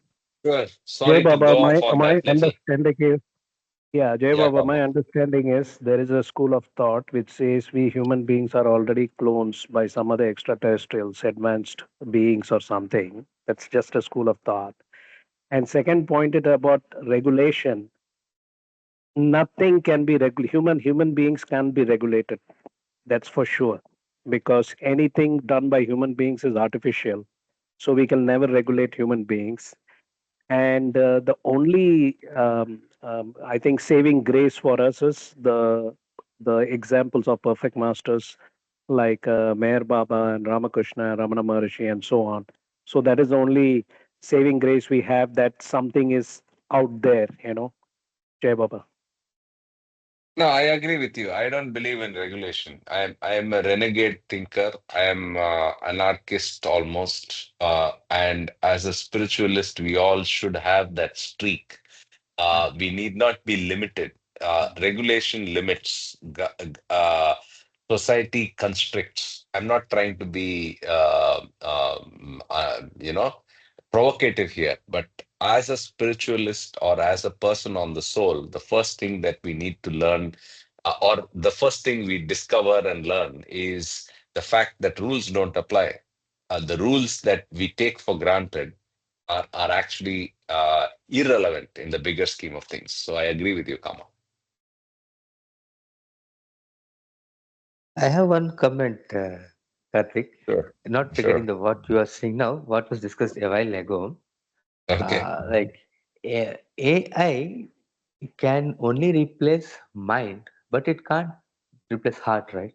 Sure. Jai Sorry to Baba, go off on my that little. understanding is, yeah, Jai Yeah, Baba, come my on. understanding is there is a school of thought which says we human beings are already clones by some other extraterrestrials, advanced beings or something. That's just a school of thought. And second point it about regulation. Nothing can be human beings can be regulated. That's for sure. Because anything done by human beings is artificial. So we can never regulate human beings. And the only I think saving grace for us is the examples of perfect masters like Meher Baba and Ramakrishna, Ramana Maharshi, and so on. So that is the only saving grace we have, that something is out there, Jai Baba. No, I agree with you. I don't believe in regulation. I am a renegade thinker. I am anarchist almost. And as a spiritualist, we all should have that streak. We need not be limited. Regulation limits. Society constricts. I'm not trying to be, provocative here, but as a spiritualist or as a person on the soul, the first thing that we need to learn, or the first thing we discover and learn, is the fact that rules don't apply. The rules that we take for granted are actually irrelevant in the bigger scheme of things. So I agree with you, Kama. I have one comment, Karthik. Sure. Not regarding Sure. the what you are saying now, what was discussed a while ago. Okay. Like AI can only replace mind, but it can't replace heart, right?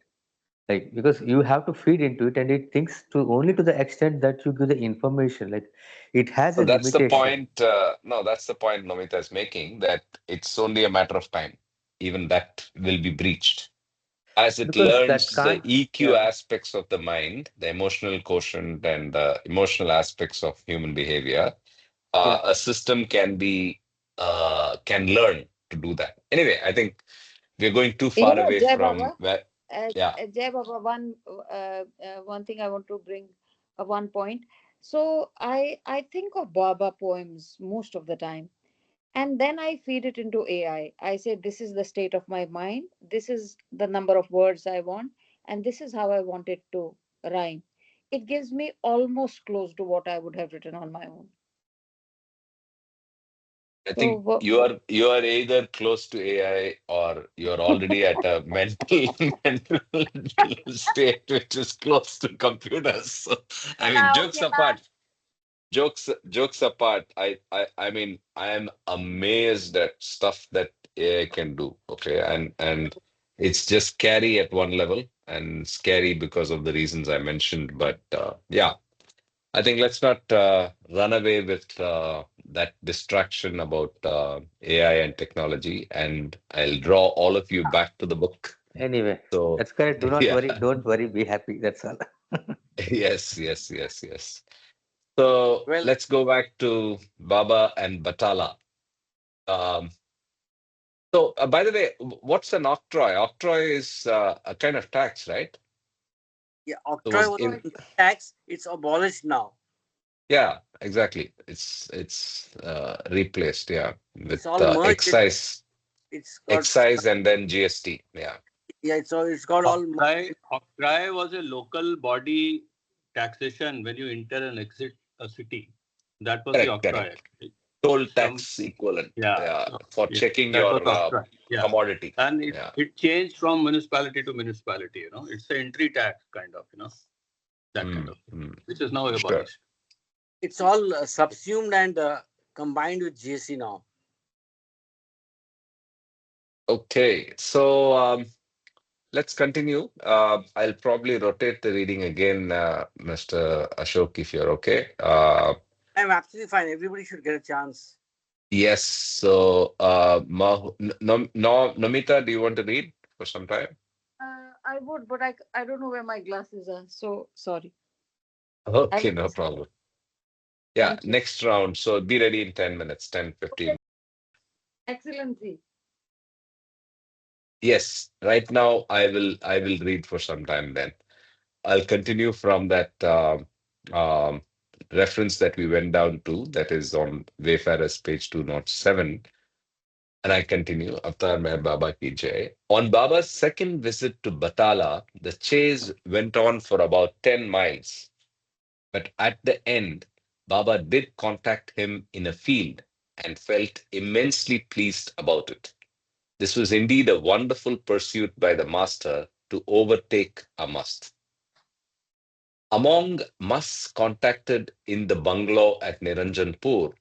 Like, because you have to feed into it, and it thinks to only to the extent that you give the information. Like, it has So a that's the limitation. point. No, that's the point Nomita is making, that it's only a matter of time. Even that will be breached. As it Because that learns the can't. EQ Yeah, aspects of the mind, the emotional quotient and the emotional aspects of human behavior, yeah. a system can learn to do that. Anyway, I think we're going too far away Jai from Baba, where. Yeah, Jai Baba, one thing I want to bring, one point. So I think of Baba poems most of the time, and then I feed it into AI. I say, this is the state of my mind, this is the number of words I want, and this is how I want it to rhyme. It gives me almost close to what I would have written on my own. I So think you are either close to AI or you're already at a mental mental state which is close to computers. So, I mean, jokes apart, I mean, I am amazed at stuff that AI can do. Okay, and it's just scary at one level, and scary because of the reasons I mentioned. But yeah, I think let's not run away with that distraction about AI and technology, and I'll draw all of you back to the book. Anyway, So, that's correct. Do not yeah, worry. Don't worry. Be happy. That's all. yes, yes, yes, yes. So Well, let's go back to Baba and Batala. Um, so, by the way, what's an octroy? Octroy is a kind of tax, right? yeah, So octroi was was in, tax. It's abolished now. yeah, exactly. It's replaced, yeah, with It's all merged. excise. It's got Excise and then GST. Yeah. Yeah, it's got all. Octroi was a local body taxation when you enter and exit a city. That was the Correct, octroi correct. actually. Toll Some tax equivalent, yeah, for yeah, checking that your was octroi. Yeah, commodity. and it Yeah. it changed from municipality to municipality. It's the entry tax kind of that kind Mm, of thing, mm. which is now Sure. abolished. It's all subsumed and combined with GST now. Okay. So let's continue. I'll probably rotate the reading again, Mr. Ashok, if you're okay. I'm absolutely fine. Everybody should get a chance. Yes. So, Nomita, do you want to read for some time? I would, but I don't know where my glasses are. So sorry. Okay, I'll no problem. Yeah, thank you. next round. So be ready in 10 minutes, 10, Okay, 15. Excellency. Yes, right now I will read for some time then. I'll continue from that um, reference that we went down to, that is on Wayfarers, page 207. And I continue, Avatar Meher Baba Ki Jai. On Baba's second visit to Batala, the chase went on for about 10 miles. But at the end, Baba did contact him in a field and felt immensely pleased about it. This was indeed a wonderful pursuit by the master to overtake a must. Among musts contacted in the bungalow at Niranjanpur,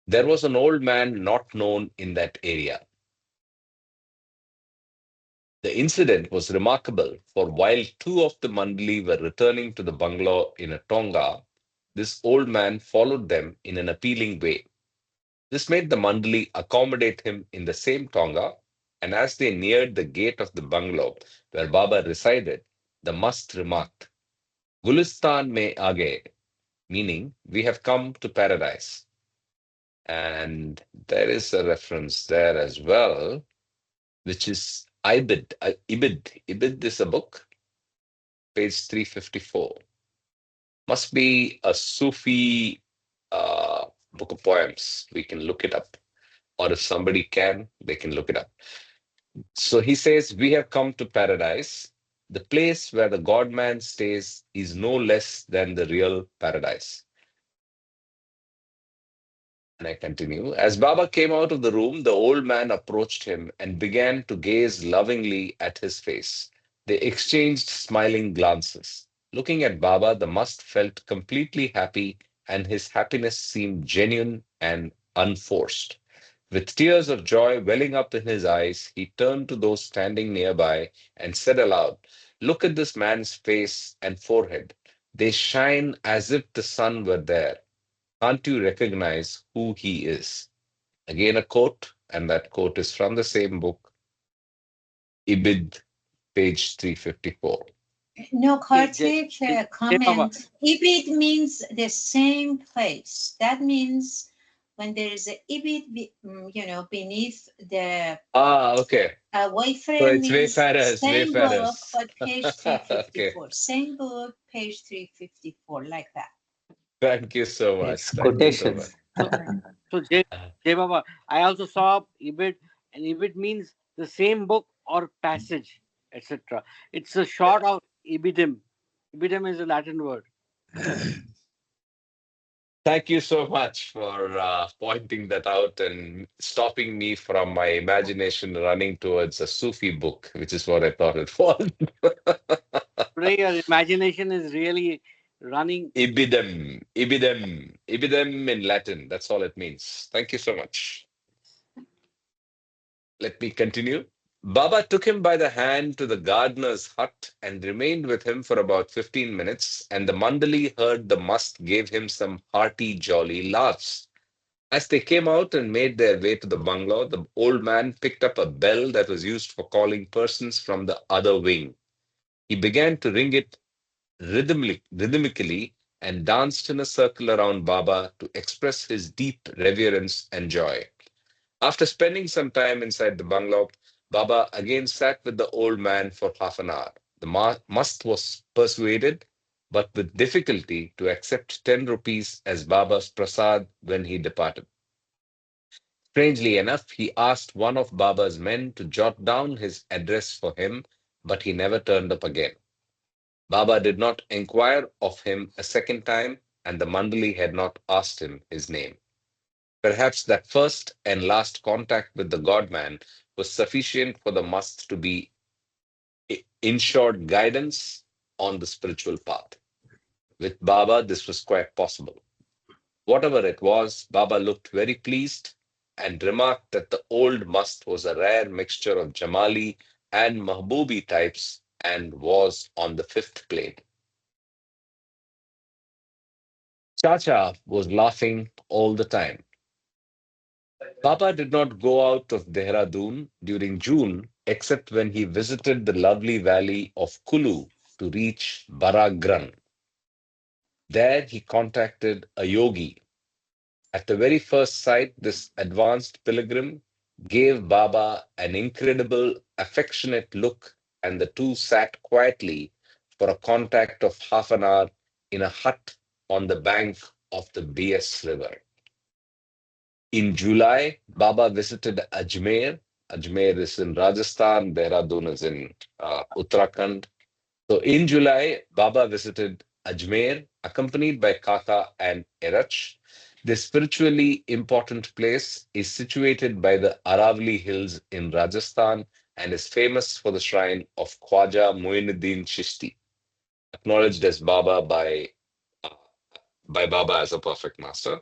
there was an old man not known in that area. The incident was remarkable, for while two of the Mandali were returning to the bungalow in a tonga, this old man followed them in an appealing way. This made the Mandali accommodate him in the same tonga, and as they neared the gate of the bungalow where Baba resided, the must remarked, Gulistan mein aage, meaning we have come to paradise. And there is a reference there as well, which is Ibid. Ibid is a book, page 354. Must be a Sufi book of poems. We can look it up. Or if somebody can, they can look it up. So he says, we have come to paradise. The place where the God man stays is no less than the real paradise. And I continue. As Baba came out of the room, the old man approached him and began to gaze lovingly at his face. They exchanged smiling glances. Looking at Baba, the must felt completely happy, and his happiness seemed genuine and unforced. With tears of joy welling up in his eyes, he turned to those standing nearby and said aloud, Look at this man's face and forehead. They shine as if the sun were there. Can't you recognize who he is? Again, a quote, and that quote is from the same book, Ibid, page 354. No, Okay, Jay, Karthik, Jay Baba. comment. Ibid means the same place. That means when there is a ibid, beneath the Okay. So Wayfarer it's means Wayfarers, same book, Wayfarers. but page Okay. 354. Same book, page 354, like that. Thank you so much. It's Thank you so much. quotations. So, so Jay Baba, I also saw Ibid, and Ibid means the same book or passage, etc. It's a short of Ibidim. Ibidim is a Latin word. Thank you so much for pointing that out and stopping me from my imagination running towards a Sufi book, which is what I thought it was. Today, your imagination is really running. Ibidem, ibidem, ibidem in Latin. That's all it means. Thank you so much. Let me continue. Baba took him by the hand to the gardener's hut and remained with him for about 15 minutes, and the Mandali heard the must gave him some hearty, jolly laughs. As they came out and made their way to the bungalow, the old man picked up a bell that was used for calling persons from the other wing. He began to ring it rhythmically and danced in a circle around Baba to express his deep reverence and joy. After spending some time inside the bungalow, Baba again sat with the old man for half an hour. The must was persuaded, but with difficulty, to accept 10 rupees as Baba's prasad when he departed. Strangely enough, he asked one of Baba's men to jot down his address for him, but he never turned up again. Baba did not inquire of him a second time, and the Mandali had not asked him his name. Perhaps that first and last contact with the God man was sufficient for the must to be ensured guidance on the spiritual path. With Baba, this was quite possible. Whatever it was, Baba looked very pleased and remarked that the old must was a rare mixture of Jamali and Mahbubi types and was on the fifth plane. Chacha was laughing all the time. Baba did not go out of Dehradun during June except when he visited the lovely valley of Kulu to reach Baragran. There he contacted a yogi. At the very first sight, this advanced pilgrim gave Baba an incredible, affectionate look, and the two sat quietly for a contact of half an hour in a hut on the bank of the BS River. In July, Baba visited Ajmer. Ajmer is in Rajasthan, Dehradun is in Uttarakhand. So in July, Baba visited Ajmer, accompanied by Kaka and Erach. This spiritually important place is situated by the Aravali Hills in Rajasthan and is famous for the shrine of Khwaja Muinuddin Chishti, acknowledged as by Baba as a perfect master.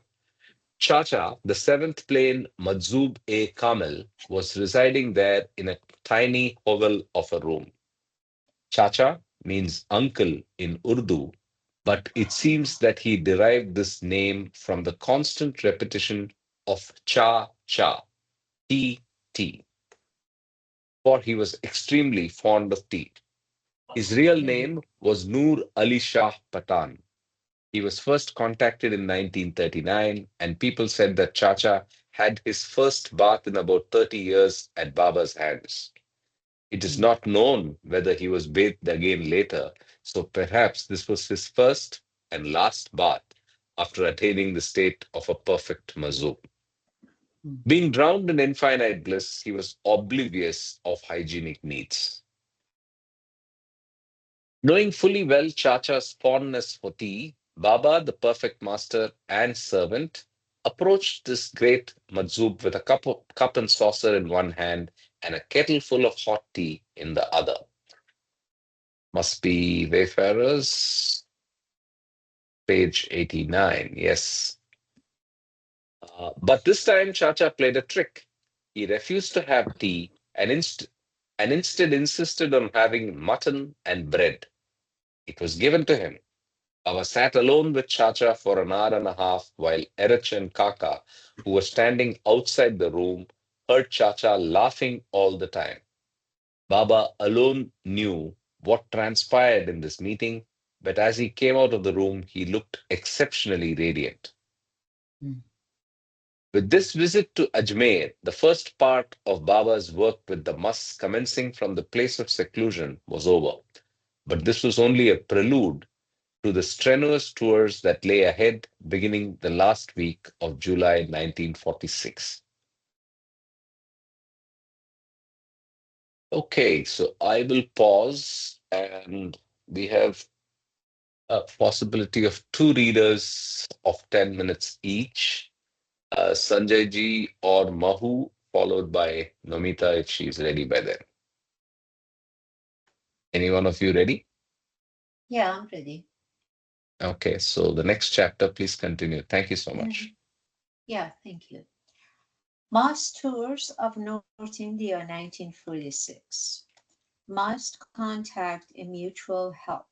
Chacha, the seventh plane Madzub A Kamel, was residing there in a tiny hovel of a room. Chacha means uncle in Urdu, but it seems that he derived this name from the constant repetition of cha cha, tea, tea, for he was extremely fond of tea. His real name was Noor Ali Shah Patan. He was first contacted in 1939, and people said that Chacha had his first bath in about 30 years at Baba's hands. It is not known whether he was bathed again later, so perhaps this was his first and last bath after attaining the state of a perfect mazub. Being drowned in infinite bliss, he was oblivious of hygienic needs. Knowing fully well Chacha's fondness for tea, Baba, the perfect master and servant, approached this great mazub with a cup and saucer in one hand and a kettle full of hot tea in the other. Must be Wayfarers, page 89. Yes. But this time, Chacha played a trick. He refused to have tea and instead insisted on having mutton and bread. It was given to him. Baba sat alone with Chacha for an hour and a half while Erich and Kaka, who were standing outside the room, heard Chacha laughing all the time. Baba alone knew what transpired in this meeting, but as he came out of the room, he looked exceptionally radiant. With this visit to Ajmer, the first part of Baba's work with the Mas commencing from the place of seclusion was over. But this was only a prelude to the strenuous tours that lay ahead beginning the last week of July 1946. Okay, so I will pause and we have a possibility of two readers of 10 minutes each, Sanjay ji or Mahu, followed by Nomita if she's ready by then. Any one of you ready? Yeah, I'm ready. Okay, so the next chapter, please continue. Thank you so much. Yeah, thank you. Mass tours of North India 1946. Must contact a mutual help.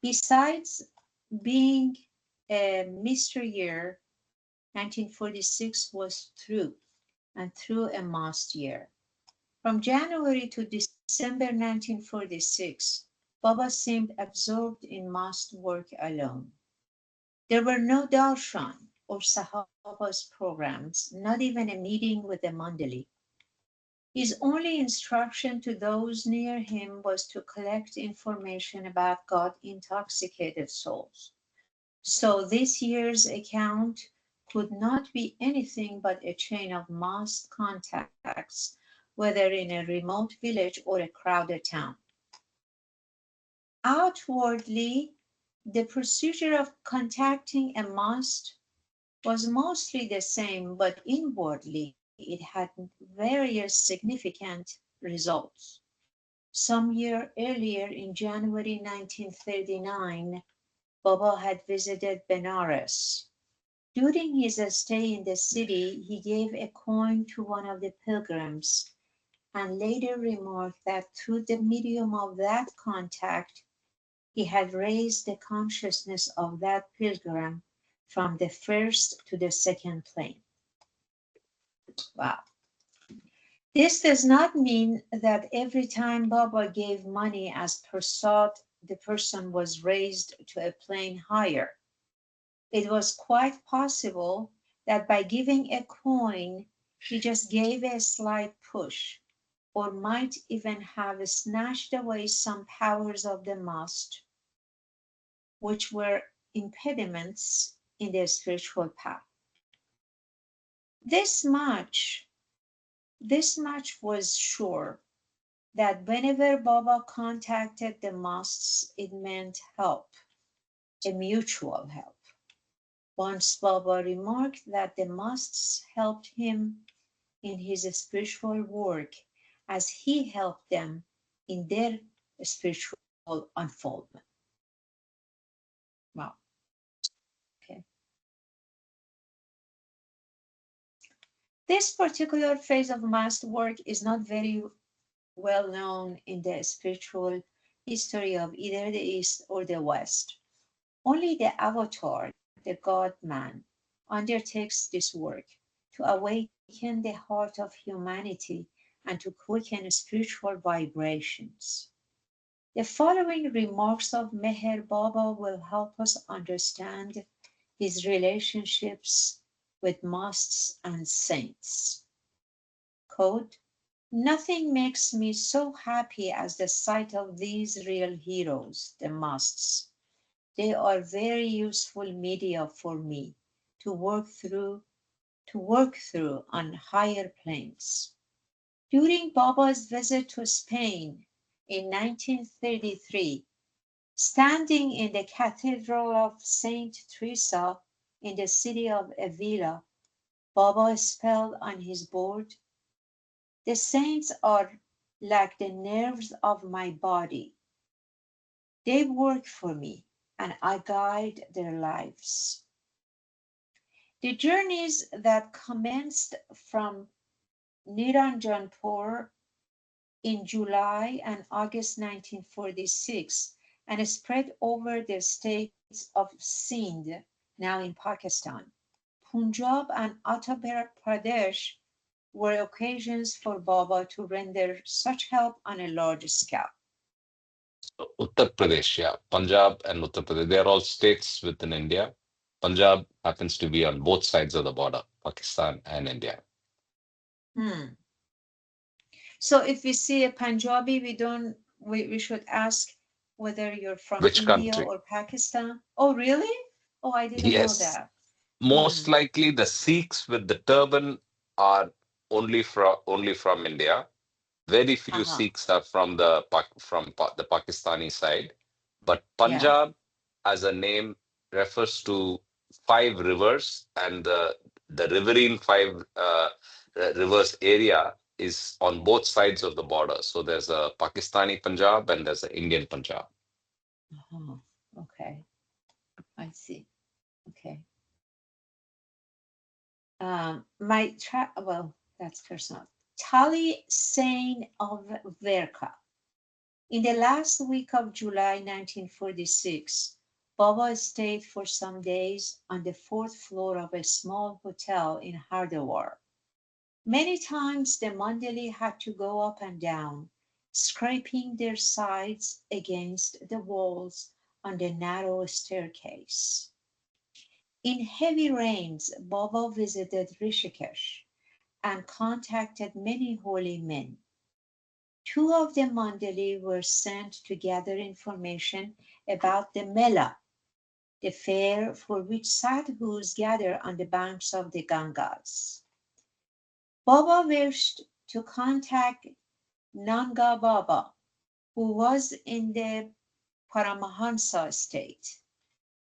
Besides being a mystery year, 1946 was through and through a must year. From January to December 1946, Baba seemed absorbed in must work alone. There were no darshan or sahabas programs, not even a meeting with the mandali. His only instruction to those near him was to collect information about God intoxicated souls. So this year's account could not be anything but a chain of masked contacts, whether in a remote village or a crowded town. Outwardly, the procedure of contacting a mast was mostly the same, but inwardly it had various significant results. Some year earlier, in January 1939, Baba had visited Benares. During his stay in the city, he gave a coin to one of the pilgrims and later remarked that through the medium of that contact, he had raised the consciousness of that pilgrim from the first to the second plane. Wow. This does not mean that every time Baba gave money as prasad, the person was raised to a plane higher. It was quite possible that by giving a coin, he just gave a slight push, or might even have snatched away some powers of the mast, which were impediments in the spiritual path. This much, this much was sure, that whenever Baba contacted the masts, it meant help, a mutual help. Once Baba remarked that the masts helped him in his spiritual work as he helped them in their spiritual unfoldment. Wow. Okay. This particular phase of mast work is not very well known in the spiritual history of either the East or the West. Only the avatar, the God man, undertakes this work to awaken the heart of humanity and to quicken spiritual vibrations. The following remarks of Meher Baba will help us understand his relationships with masts and saints. Quote, nothing makes me so happy as the sight of these real heroes, the masts. They are very useful media for me to work through on higher planes. During Baba's visit to Spain in 1933, standing in the Cathedral of Saint Teresa in the city of Avila, Baba spelled on his board, the saints are like the nerves of my body. They work for me and I guide their lives. The journeys that commenced from Niranjanpur in July and August 1946 and spread over the states of Sindh, now in Pakistan, Punjab and Uttar Pradesh were occasions for Baba to render such help on a large scale. Uttar Pradesh, yeah, Punjab and Uttar Pradesh, they are all states within India. Punjab happens to be on both sides of the border, Pakistan and India. So if we see a Punjabi, we should ask whether you're from Which India country? or Pakistan. Oh, really? Oh, I didn't know Yes, that. most likely the Sikhs with the turban are only from India. Very few Uh-huh. Sikhs are from the Pakistani side, but Yeah. Punjab as a name refers to five rivers, and the riverine five rivers area is on both sides of the border. So there's a Pakistani Punjab and there's an Indian Punjab. Uh-huh. Okay. I see. Okay. Well, that's personal. Tali Sain of Verka. In the last week of July 1946, Baba stayed for some days on the fourth floor of a small hotel in Hardawar. Many times the Mandali had to go up and down, scraping their sides against the walls on the narrow staircase. In heavy rains, Baba visited Rishikesh and contacted many holy men. Two of the Mandali were sent to gather information about the Mela, the fair for which sadhus gather on the banks of the Gangas. Baba wished to contact Nanga Baba, who was in the Paramahansa state,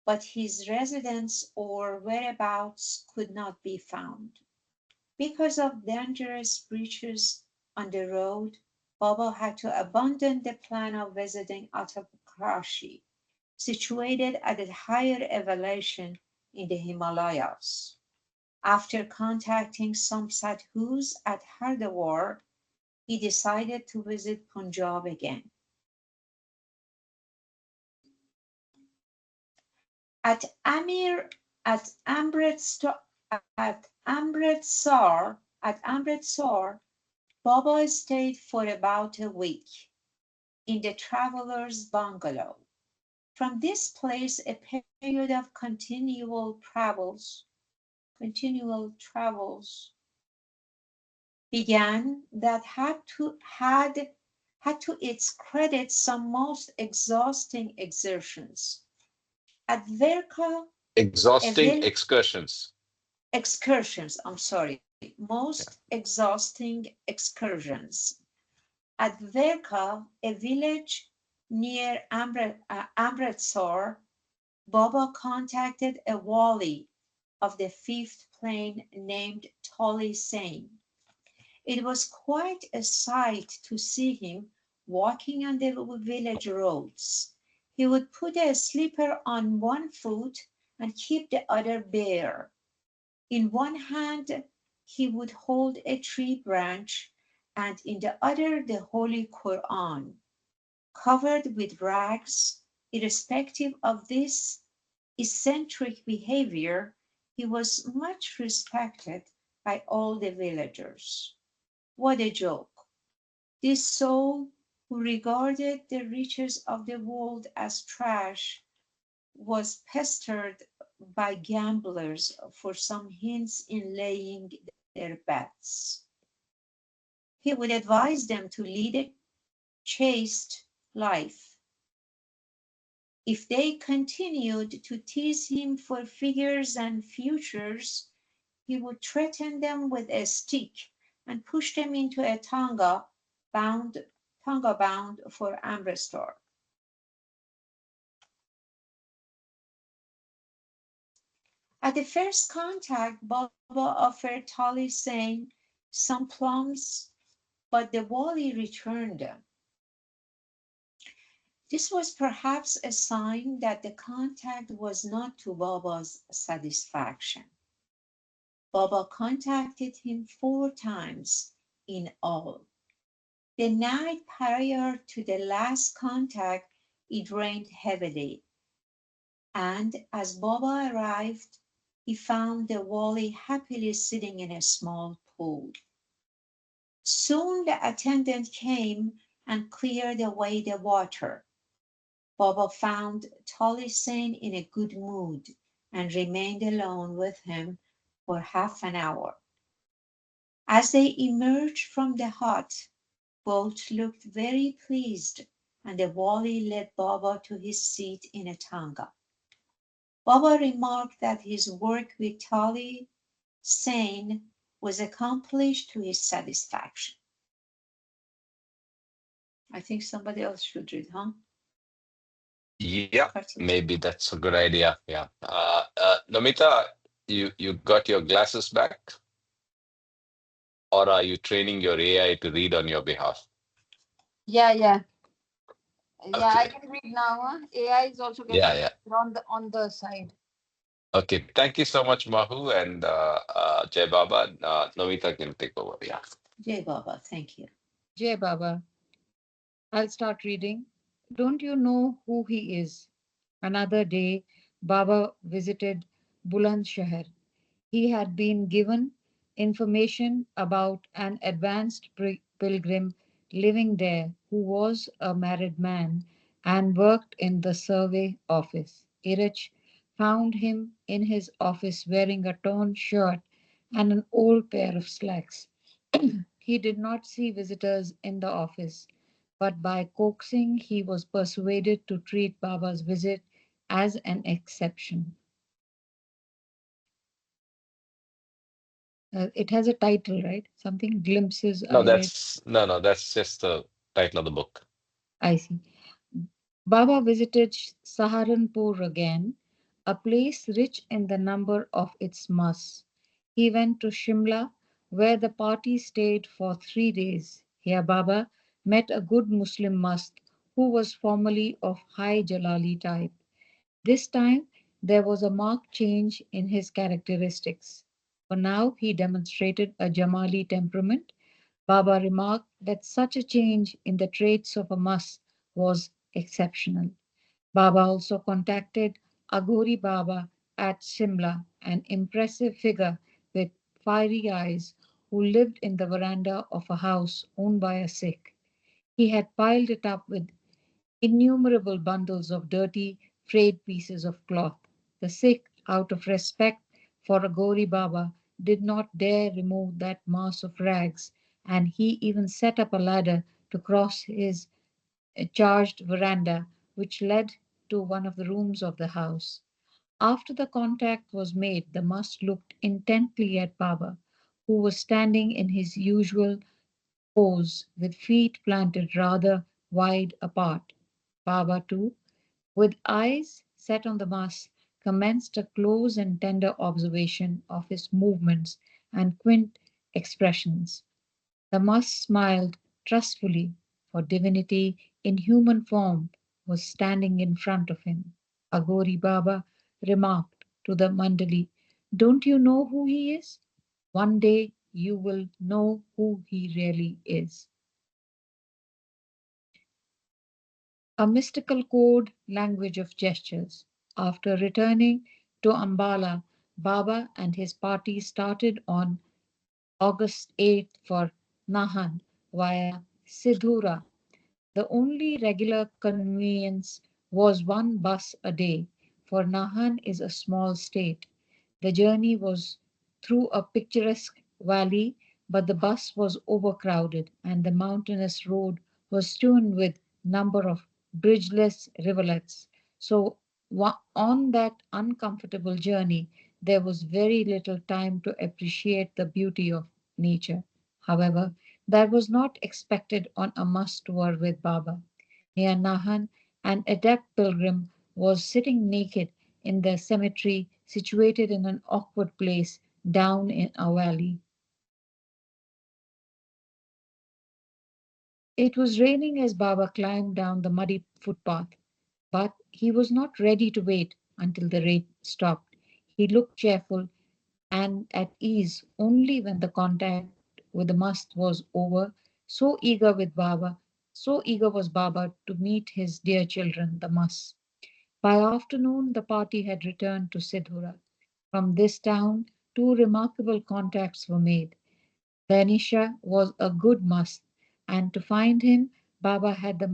but his residence or whereabouts could not be found. Because of dangerous breaches on the road, Baba had to abandon the plan of visiting Uttarkashi, situated at a higher elevation in the Himalayas. After contacting some sadhus at Hardwar, he decided to visit Punjab again. At Amir at Amritsar at Amritsar, Baba stayed for about a week in the traveler's bungalow. From this place, a period of continual travels began that had to its credit some most exhausting exertions. At Verka, a Exhausting vil- excursions. excursions, I'm sorry, Yeah. most exhausting excursions. At Verka, a village near Amritsar, Baba contacted a wali of the fifth plane named Toli Singh. It was quite a sight to see him walking on the village roads. He would put a slipper on one foot and keep the other bare. In one hand, he would hold a tree branch, and in the other, the Holy Quran. Covered with rags, irrespective of this eccentric behavior, he was much respected by all the villagers. What a joke! This soul, who regarded the riches of the world as trash, was pestered by gamblers for some hints in laying their bets. He would advise them to lead a chaste life. If they continued to tease him for figures and futures, he would threaten them with a stick and push them into a bound, tanga bound for Amritsar. At the first contact, Baba offered Tali saying some plums, but the wali returned them. This was perhaps a sign that the contact was not to Baba's satisfaction. Baba contacted him 4 times in all. The night prior to the last contact, it rained heavily, and as Baba arrived, he found the wali happily sitting in a small pool. Soon the attendant came and cleared away the water. Baba found Tali Singh in a good mood and remained alone with him for half an hour. As they emerged from the hut, both looked very pleased, and the wali led Baba to his seat in a tanga. Baba remarked that his work with Tali Singh was accomplished to his satisfaction. I think somebody else should read, huh? Yeah, Kartik. maybe that's a good idea. Yeah. Namita, you got your glasses back, or are you training your AI to read on your behalf? Yeah, yeah, yeah. I Okay. can read now. Huh? AI is also Yeah, getting yeah. on the side. Okay. Thank you so much, Mahu and Jai Baba. Namita can take over. Yeah. Jai Baba, thank you. Jay Baba. I'll start reading. Don't you know who he is? Another day, Baba visited Bulandshahr. He had been given information about an advanced pilgrim living there who was a married man and worked in the survey office. Irich found him in his office wearing a torn shirt and an old pair of slacks. He did not see visitors in the office, but by coaxing, he was persuaded to treat Baba's visit as an exception. It has a title, right? Something glimpses No, I read. that's just the title of the book. I see. Baba visited Saharanpur again, a place rich in the number of its mosques. He went to Shimla, where the party stayed for 3 days. Here Baba met a good Muslim must who was formerly of high Jalali type. This time there was a marked change in his characteristics. For now he demonstrated a Jamali temperament. Baba remarked that such a change in the traits of a must was exceptional. Baba also contacted Aghori Baba at Simla, an impressive figure with fiery eyes who lived in the veranda of a house owned by a Sikh. He had piled it up with innumerable bundles of dirty, frayed pieces of cloth. The Sikh, out of respect for Aghori Baba, did not dare remove that mass of rags, and he even set up a ladder to cross his charged veranda, which led to one of the rooms of the house. After the contact was made, the must looked intently at Baba, who was standing in his usual pose with feet planted rather wide apart. Baba, too, with eyes set on the must, commenced a close and tender observation of his movements and quaint expressions. The must smiled trustfully, for divinity in human form was standing in front of him. Aghori Baba remarked to the Mandali, "Don't you know who he is? One day you will know who he really is." A mystical code language of gestures. After returning to Ambala, Baba and his party started on August 8th for Nahan via Sidhura. The only regular conveyance was one bus a day, for Nahan is a small state. The journey was through a picturesque valley, but the bus was overcrowded and the mountainous road was strewn with number of bridgeless rivulets. So on that uncomfortable journey, there was very little time to appreciate the beauty of nature. However, that was not expected on a must tour with Baba. Near Nahan, an adept pilgrim was sitting naked in the cemetery situated in an awkward place down in a valley. It was raining as Baba climbed down the muddy footpath, but he was not ready to wait until the rain stopped. He looked cheerful and at ease only when the contact with the must was over. So eager was Baba to meet his dear children, the must. By afternoon, the party had returned to Sidhura. From this town, two remarkable contacts were made. Danisha was a good must, and to find him, Baba and the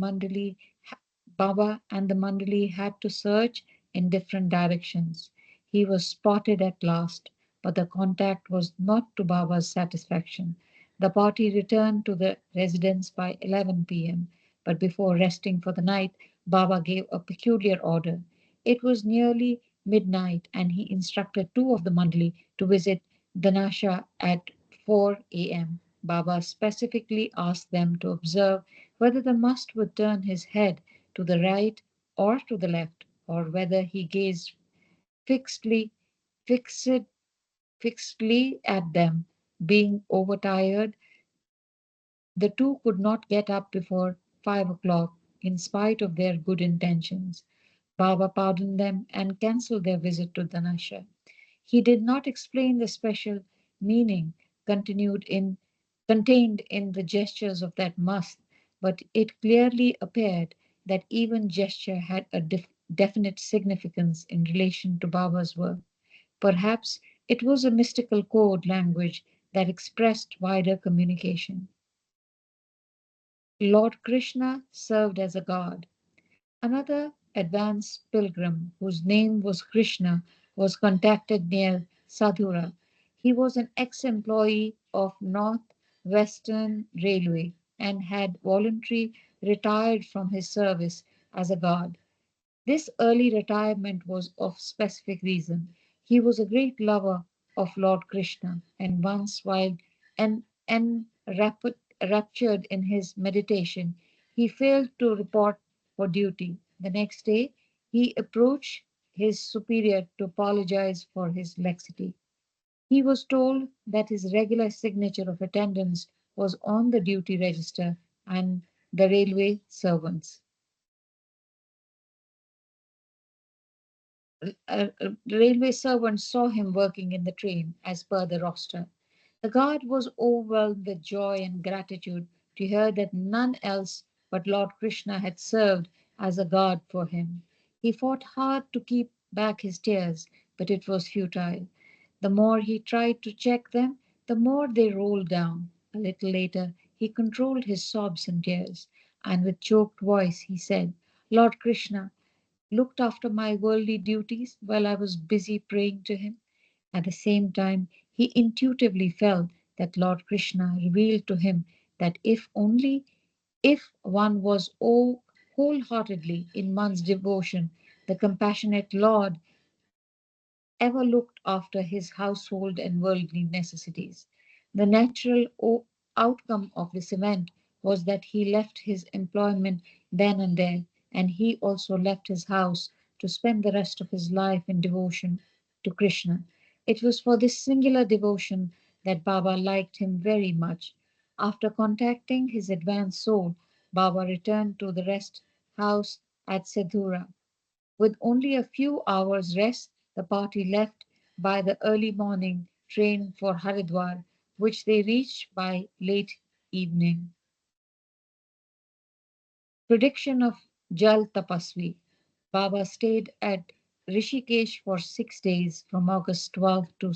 Mandali had to search in different directions. He was spotted at last, but the contact was not to Baba's satisfaction. The party returned to the residence by 11 p.m., but before resting for the night, Baba gave a peculiar order. It was nearly midnight, and he instructed two of the Mandali to visit Danasha at 4 a.m. Baba specifically asked them to observe whether the must would turn his head to the right or to the left, or whether he gazed fixedly, fixed, fixedly at them. Being overtired, the two could not get up before 5 o'clock, in spite of their good intentions. Baba pardoned them and cancelled their visit to Danasha. He did not explain the special meaning contained in the gestures of that must, but it clearly appeared that even gesture had a definite significance in relation to Baba's work. Perhaps it was a mystical code language that expressed wider communication. Lord Krishna served as a god. Another advanced pilgrim, whose name was Krishna, was contacted near Sadhura. He was an ex-employee of North Western Railway and had voluntarily retired from his service as a guard. This early retirement was of specific reason. He was a great lover of Lord Krishna, and once, while enraptured in his meditation, he failed to report for duty. The next day, he approached his superior to apologize for his laxity. He was told that his regular signature of attendance was on the duty register and the railway servants. The railway servant saw him working in the train as per the roster. The guard was overwhelmed with joy and gratitude to hear that none else but Lord Krishna had served as a guard for him. He fought hard to keep back his tears, but it was futile. The more he tried to check them, the more they rolled down. A little later, he controlled his sobs and tears, and with choked voice he said, Lord Krishna, looked after my worldly duties while I was busy praying to him. At the same time, he intuitively felt that Lord Krishna revealed to him that if one was wholeheartedly in one's devotion, the compassionate Lord ever looked after his household and worldly necessities. The natural outcome of this event was that he left his employment then and there, and he also left his house to spend the rest of his life in devotion to Krishna. It was for this singular devotion that Baba liked him very much. After contacting his advanced soul, Baba returned to the rest house at Sedhura. With only a few hours' rest, the party left by the early morning train for Haridwar, which they reached by late evening. Prediction of Jal Tapasvi. Baba stayed at Rishikesh for 6 days from August 12 to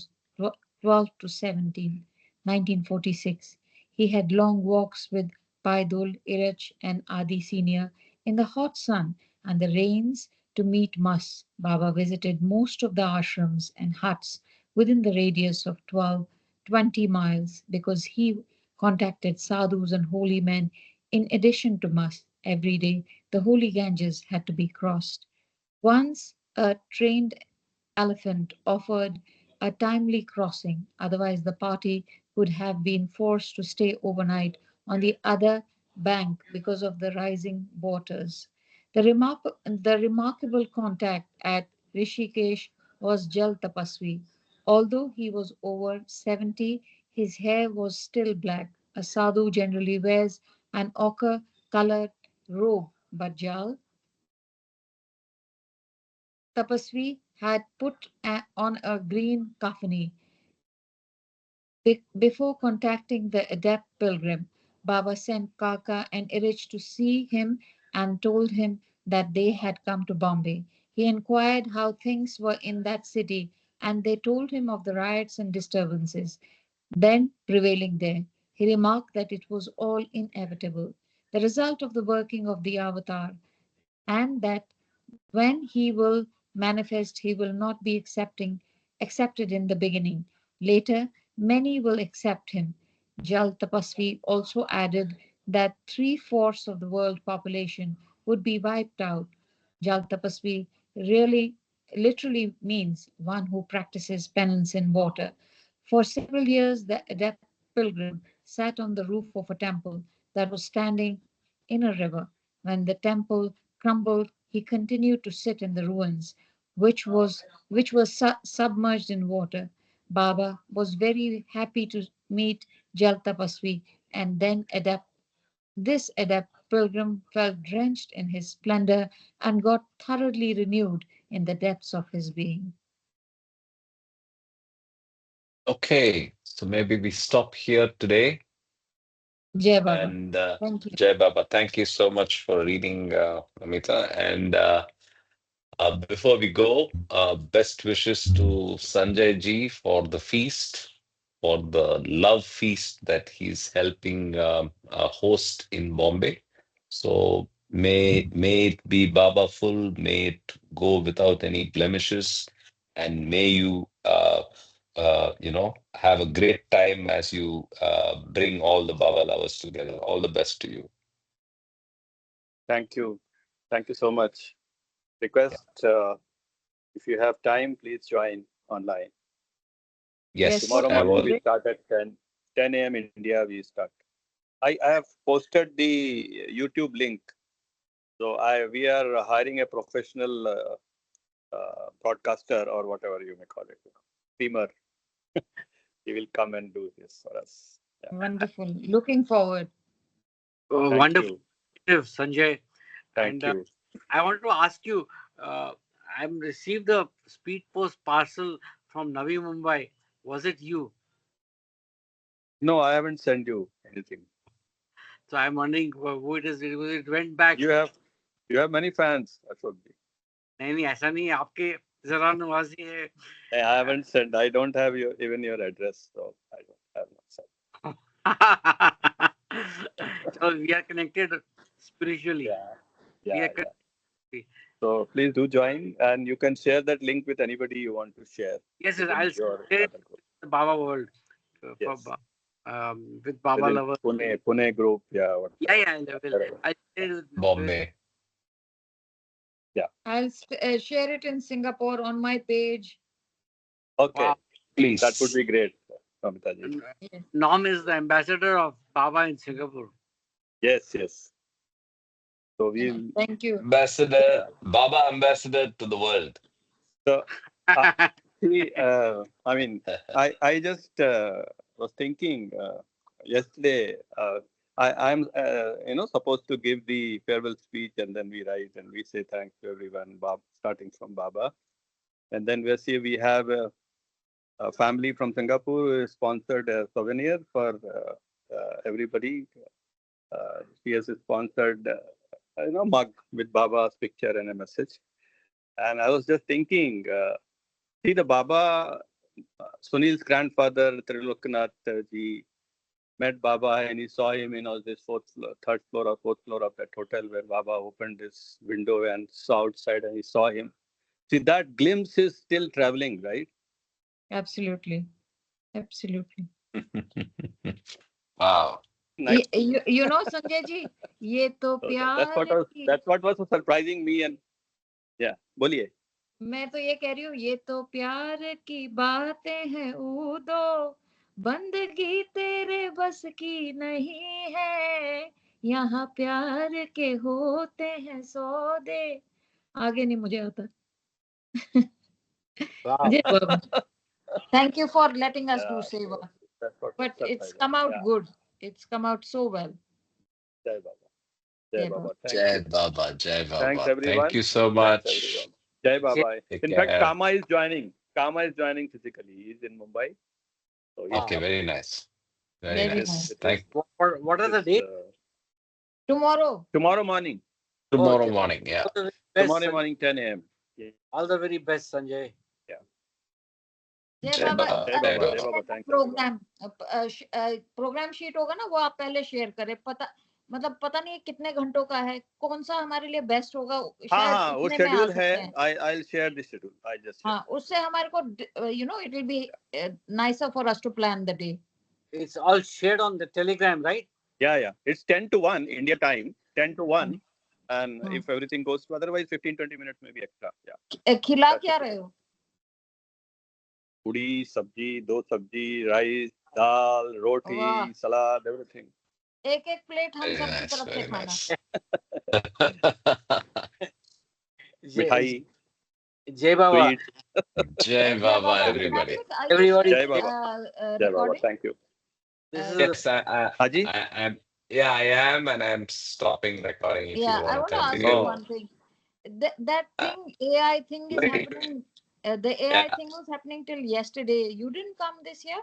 17, 1946. He had long walks with Paidul, Irach, and Adi Senior in the hot sun and the rains to meet Mas. Baba visited most of the ashrams and huts within the radius of 20 miles because he contacted sadhus and holy men in addition to Mas. Every day, the holy Ganges had to be crossed. Once a trained elephant offered a timely crossing, otherwise, the party would have been forced to stay overnight on the other bank because of the rising waters. The remarkable contact at Rishikesh was Jal Tapasvi. Although he was over 70, his hair was still black. A sadhu generally wears an ochre colored robe, but Jal Tapasvi had put on a green kafani. Before contacting the adept pilgrim, Baba sent Kaka and Irich to see him and told him that they had come to Bombay. He inquired how things were in that city, and they told him of the riots and disturbances then prevailing there. He remarked that it was all inevitable, the result of the working of the avatar, and that when he will manifest, he will not be accepted in the beginning. Later, many will accept him. Jal Tapasvi also added that three-fourths of the world population would be wiped out. Jal Tapasvi really literally means one who practices penance in water. For several years, the adept pilgrim sat on the roof of a temple that was standing in a river. When the temple crumbled, he continued to sit in the ruins, which was submerged in water. Baba was very happy to meet Jal Tapasvi, and then this adept pilgrim felt drenched in his splendor and got thoroughly renewed in the depths of his being. Okay, so maybe we stop here today. Jai Baba. And Thank you. Jai Baba, thank you so much for reading, Amita. And before we go, best wishes to Sanjay ji for the feast, for the love feast that he's helping host in Bombay. So may it be Baba full, may it go without any blemishes, and may you have a great time as you bring all the Baba lovers together. All the best to you. Thank you. Thank you so much. request if you have time, please join online. Yes, Yes, Tomorrow I morning was. we start at 10 a.m. India. We start. I have posted the YouTube link. So we are hiring a professional broadcaster or whatever you may call it, streamer. He will come and do this for us. Yeah. wonderful. Looking forward. Thank Wonderful, you. Sanjay. Thank And you. I wanted to ask you, I received a speed post parcel from Navi Mumbai. Was it you? No, I haven't sent you anything. So I'm wondering who it is. It went back. You have many fans, Ashok ji. नहीं नहीं ऐसा नहीं है आपके जरा नवाजी है. I haven't sent. I don't have even your address, so I don't have not sent. So we are connected spiritually. Yeah, We yeah, are yeah. connected. So please do join, and you can share that link with anybody you want to share. Yes, within I'll your share it other group. with the Baba world. Yes. With Baba Within lovers. Pune group, yeah. Yeah, Whatever. yeah, I will. Whatever. I'll share it with Bombay. Yeah. I'll share it in Singapore on my page. Okay. Wow. Please. That would be great, Mamita ji. Yes. Norm is the ambassador of Baba in Singapore. Yes, yes. So we'll. Thank you. Ambassador, Baba ambassador to the world. So see, I mean, I just was thinking yesterday. I'm supposed to give the farewell speech, and then we write and we say thanks to everyone, starting from Baba, and then we have a family from Singapore who sponsored a souvenir for everybody. She has sponsored mug with Baba's picture and a message. And I was just thinking, see the Baba, Sunil's grandfather, Trilokanath ji, met Baba and he saw him in all this third floor or fourth floor of that hotel where Baba opened his window and saw outside and he saw him. See, that glimpse is still traveling, right? Absolutely. Absolutely. Wow. Nice. You know, Sanjay ji, ये तो So प्यार की that's what was surprising me. And yeah, बोलिए. मैं तो ये कह रही हूँ ये तो प्यार की बातें हैं उदो बंदगी तेरे बस की नहीं है यहाँ प्यार के होते हैं सौदे आगे नहीं मुझे आता Wow. जय बाबा thank you for letting us do Yeah, seva that's what was but it's surprising. come out Yeah. good it's come out so well Jai Baba. Jai Jai Baba. Baba. Thank Jai you. Baba, Jai Thanks Baba. everyone. Thank you so Thanks much. everyone. Jai Baba. Take In fact, care. Kama is joining. Kama is joining physically. He's in Mumbai. So he's Okay, coming. very nice. Very very It is, nice nice. it is, What are it the is dates? tomorrow tomorrow morning. Tomorrow Okay. morning, yeah. All the very best, Tomorrow Sanjay. morning, 10 a.m. Yeah. All the very best, Sanjay. जय Jai बाबा Baba, Jai Jai Baba. Jai Baba. Baba. Thanks everyone. Program sheet होगा ना वो आप पहले share करें मतलब पता नहीं कितने घंटों का है कौन सा हमारे लिए बेस्ट होगा शायद हाँ वो इतने में आ schedule सकते है. हैं I'll share the schedule. I just share. हाँ उससे हमारे को it will be nicer for us to plan the day It's all shared on the Telegram, right? Yeah. It's 10 to 1 India time. 10 to 1. And if everything goes, otherwise 15-20 minutes maybe extra. Yeah. खिला That क्या should be रहे fine. हो Puri, sabji, do sabji, rice, dal, वाह roti, salad, everything. एक एक plate हम Very सबकी nice, तरफ से very खाना nice. Mithai, Jai Baba. sweet. Jai जय Baba, Baba everybody. Karthik, are you Everybody. Jai sharing Baba. Jai Baba. recording Thank you. This is Yes, Haji? I'm. Yeah, I am, and I'm stopping recording. If you yeah I want want to to ask you continue, Oh, one thing that uh, thing AI thing is very. happening the AI Yeah, thing was happening till yesterday you didn't come this year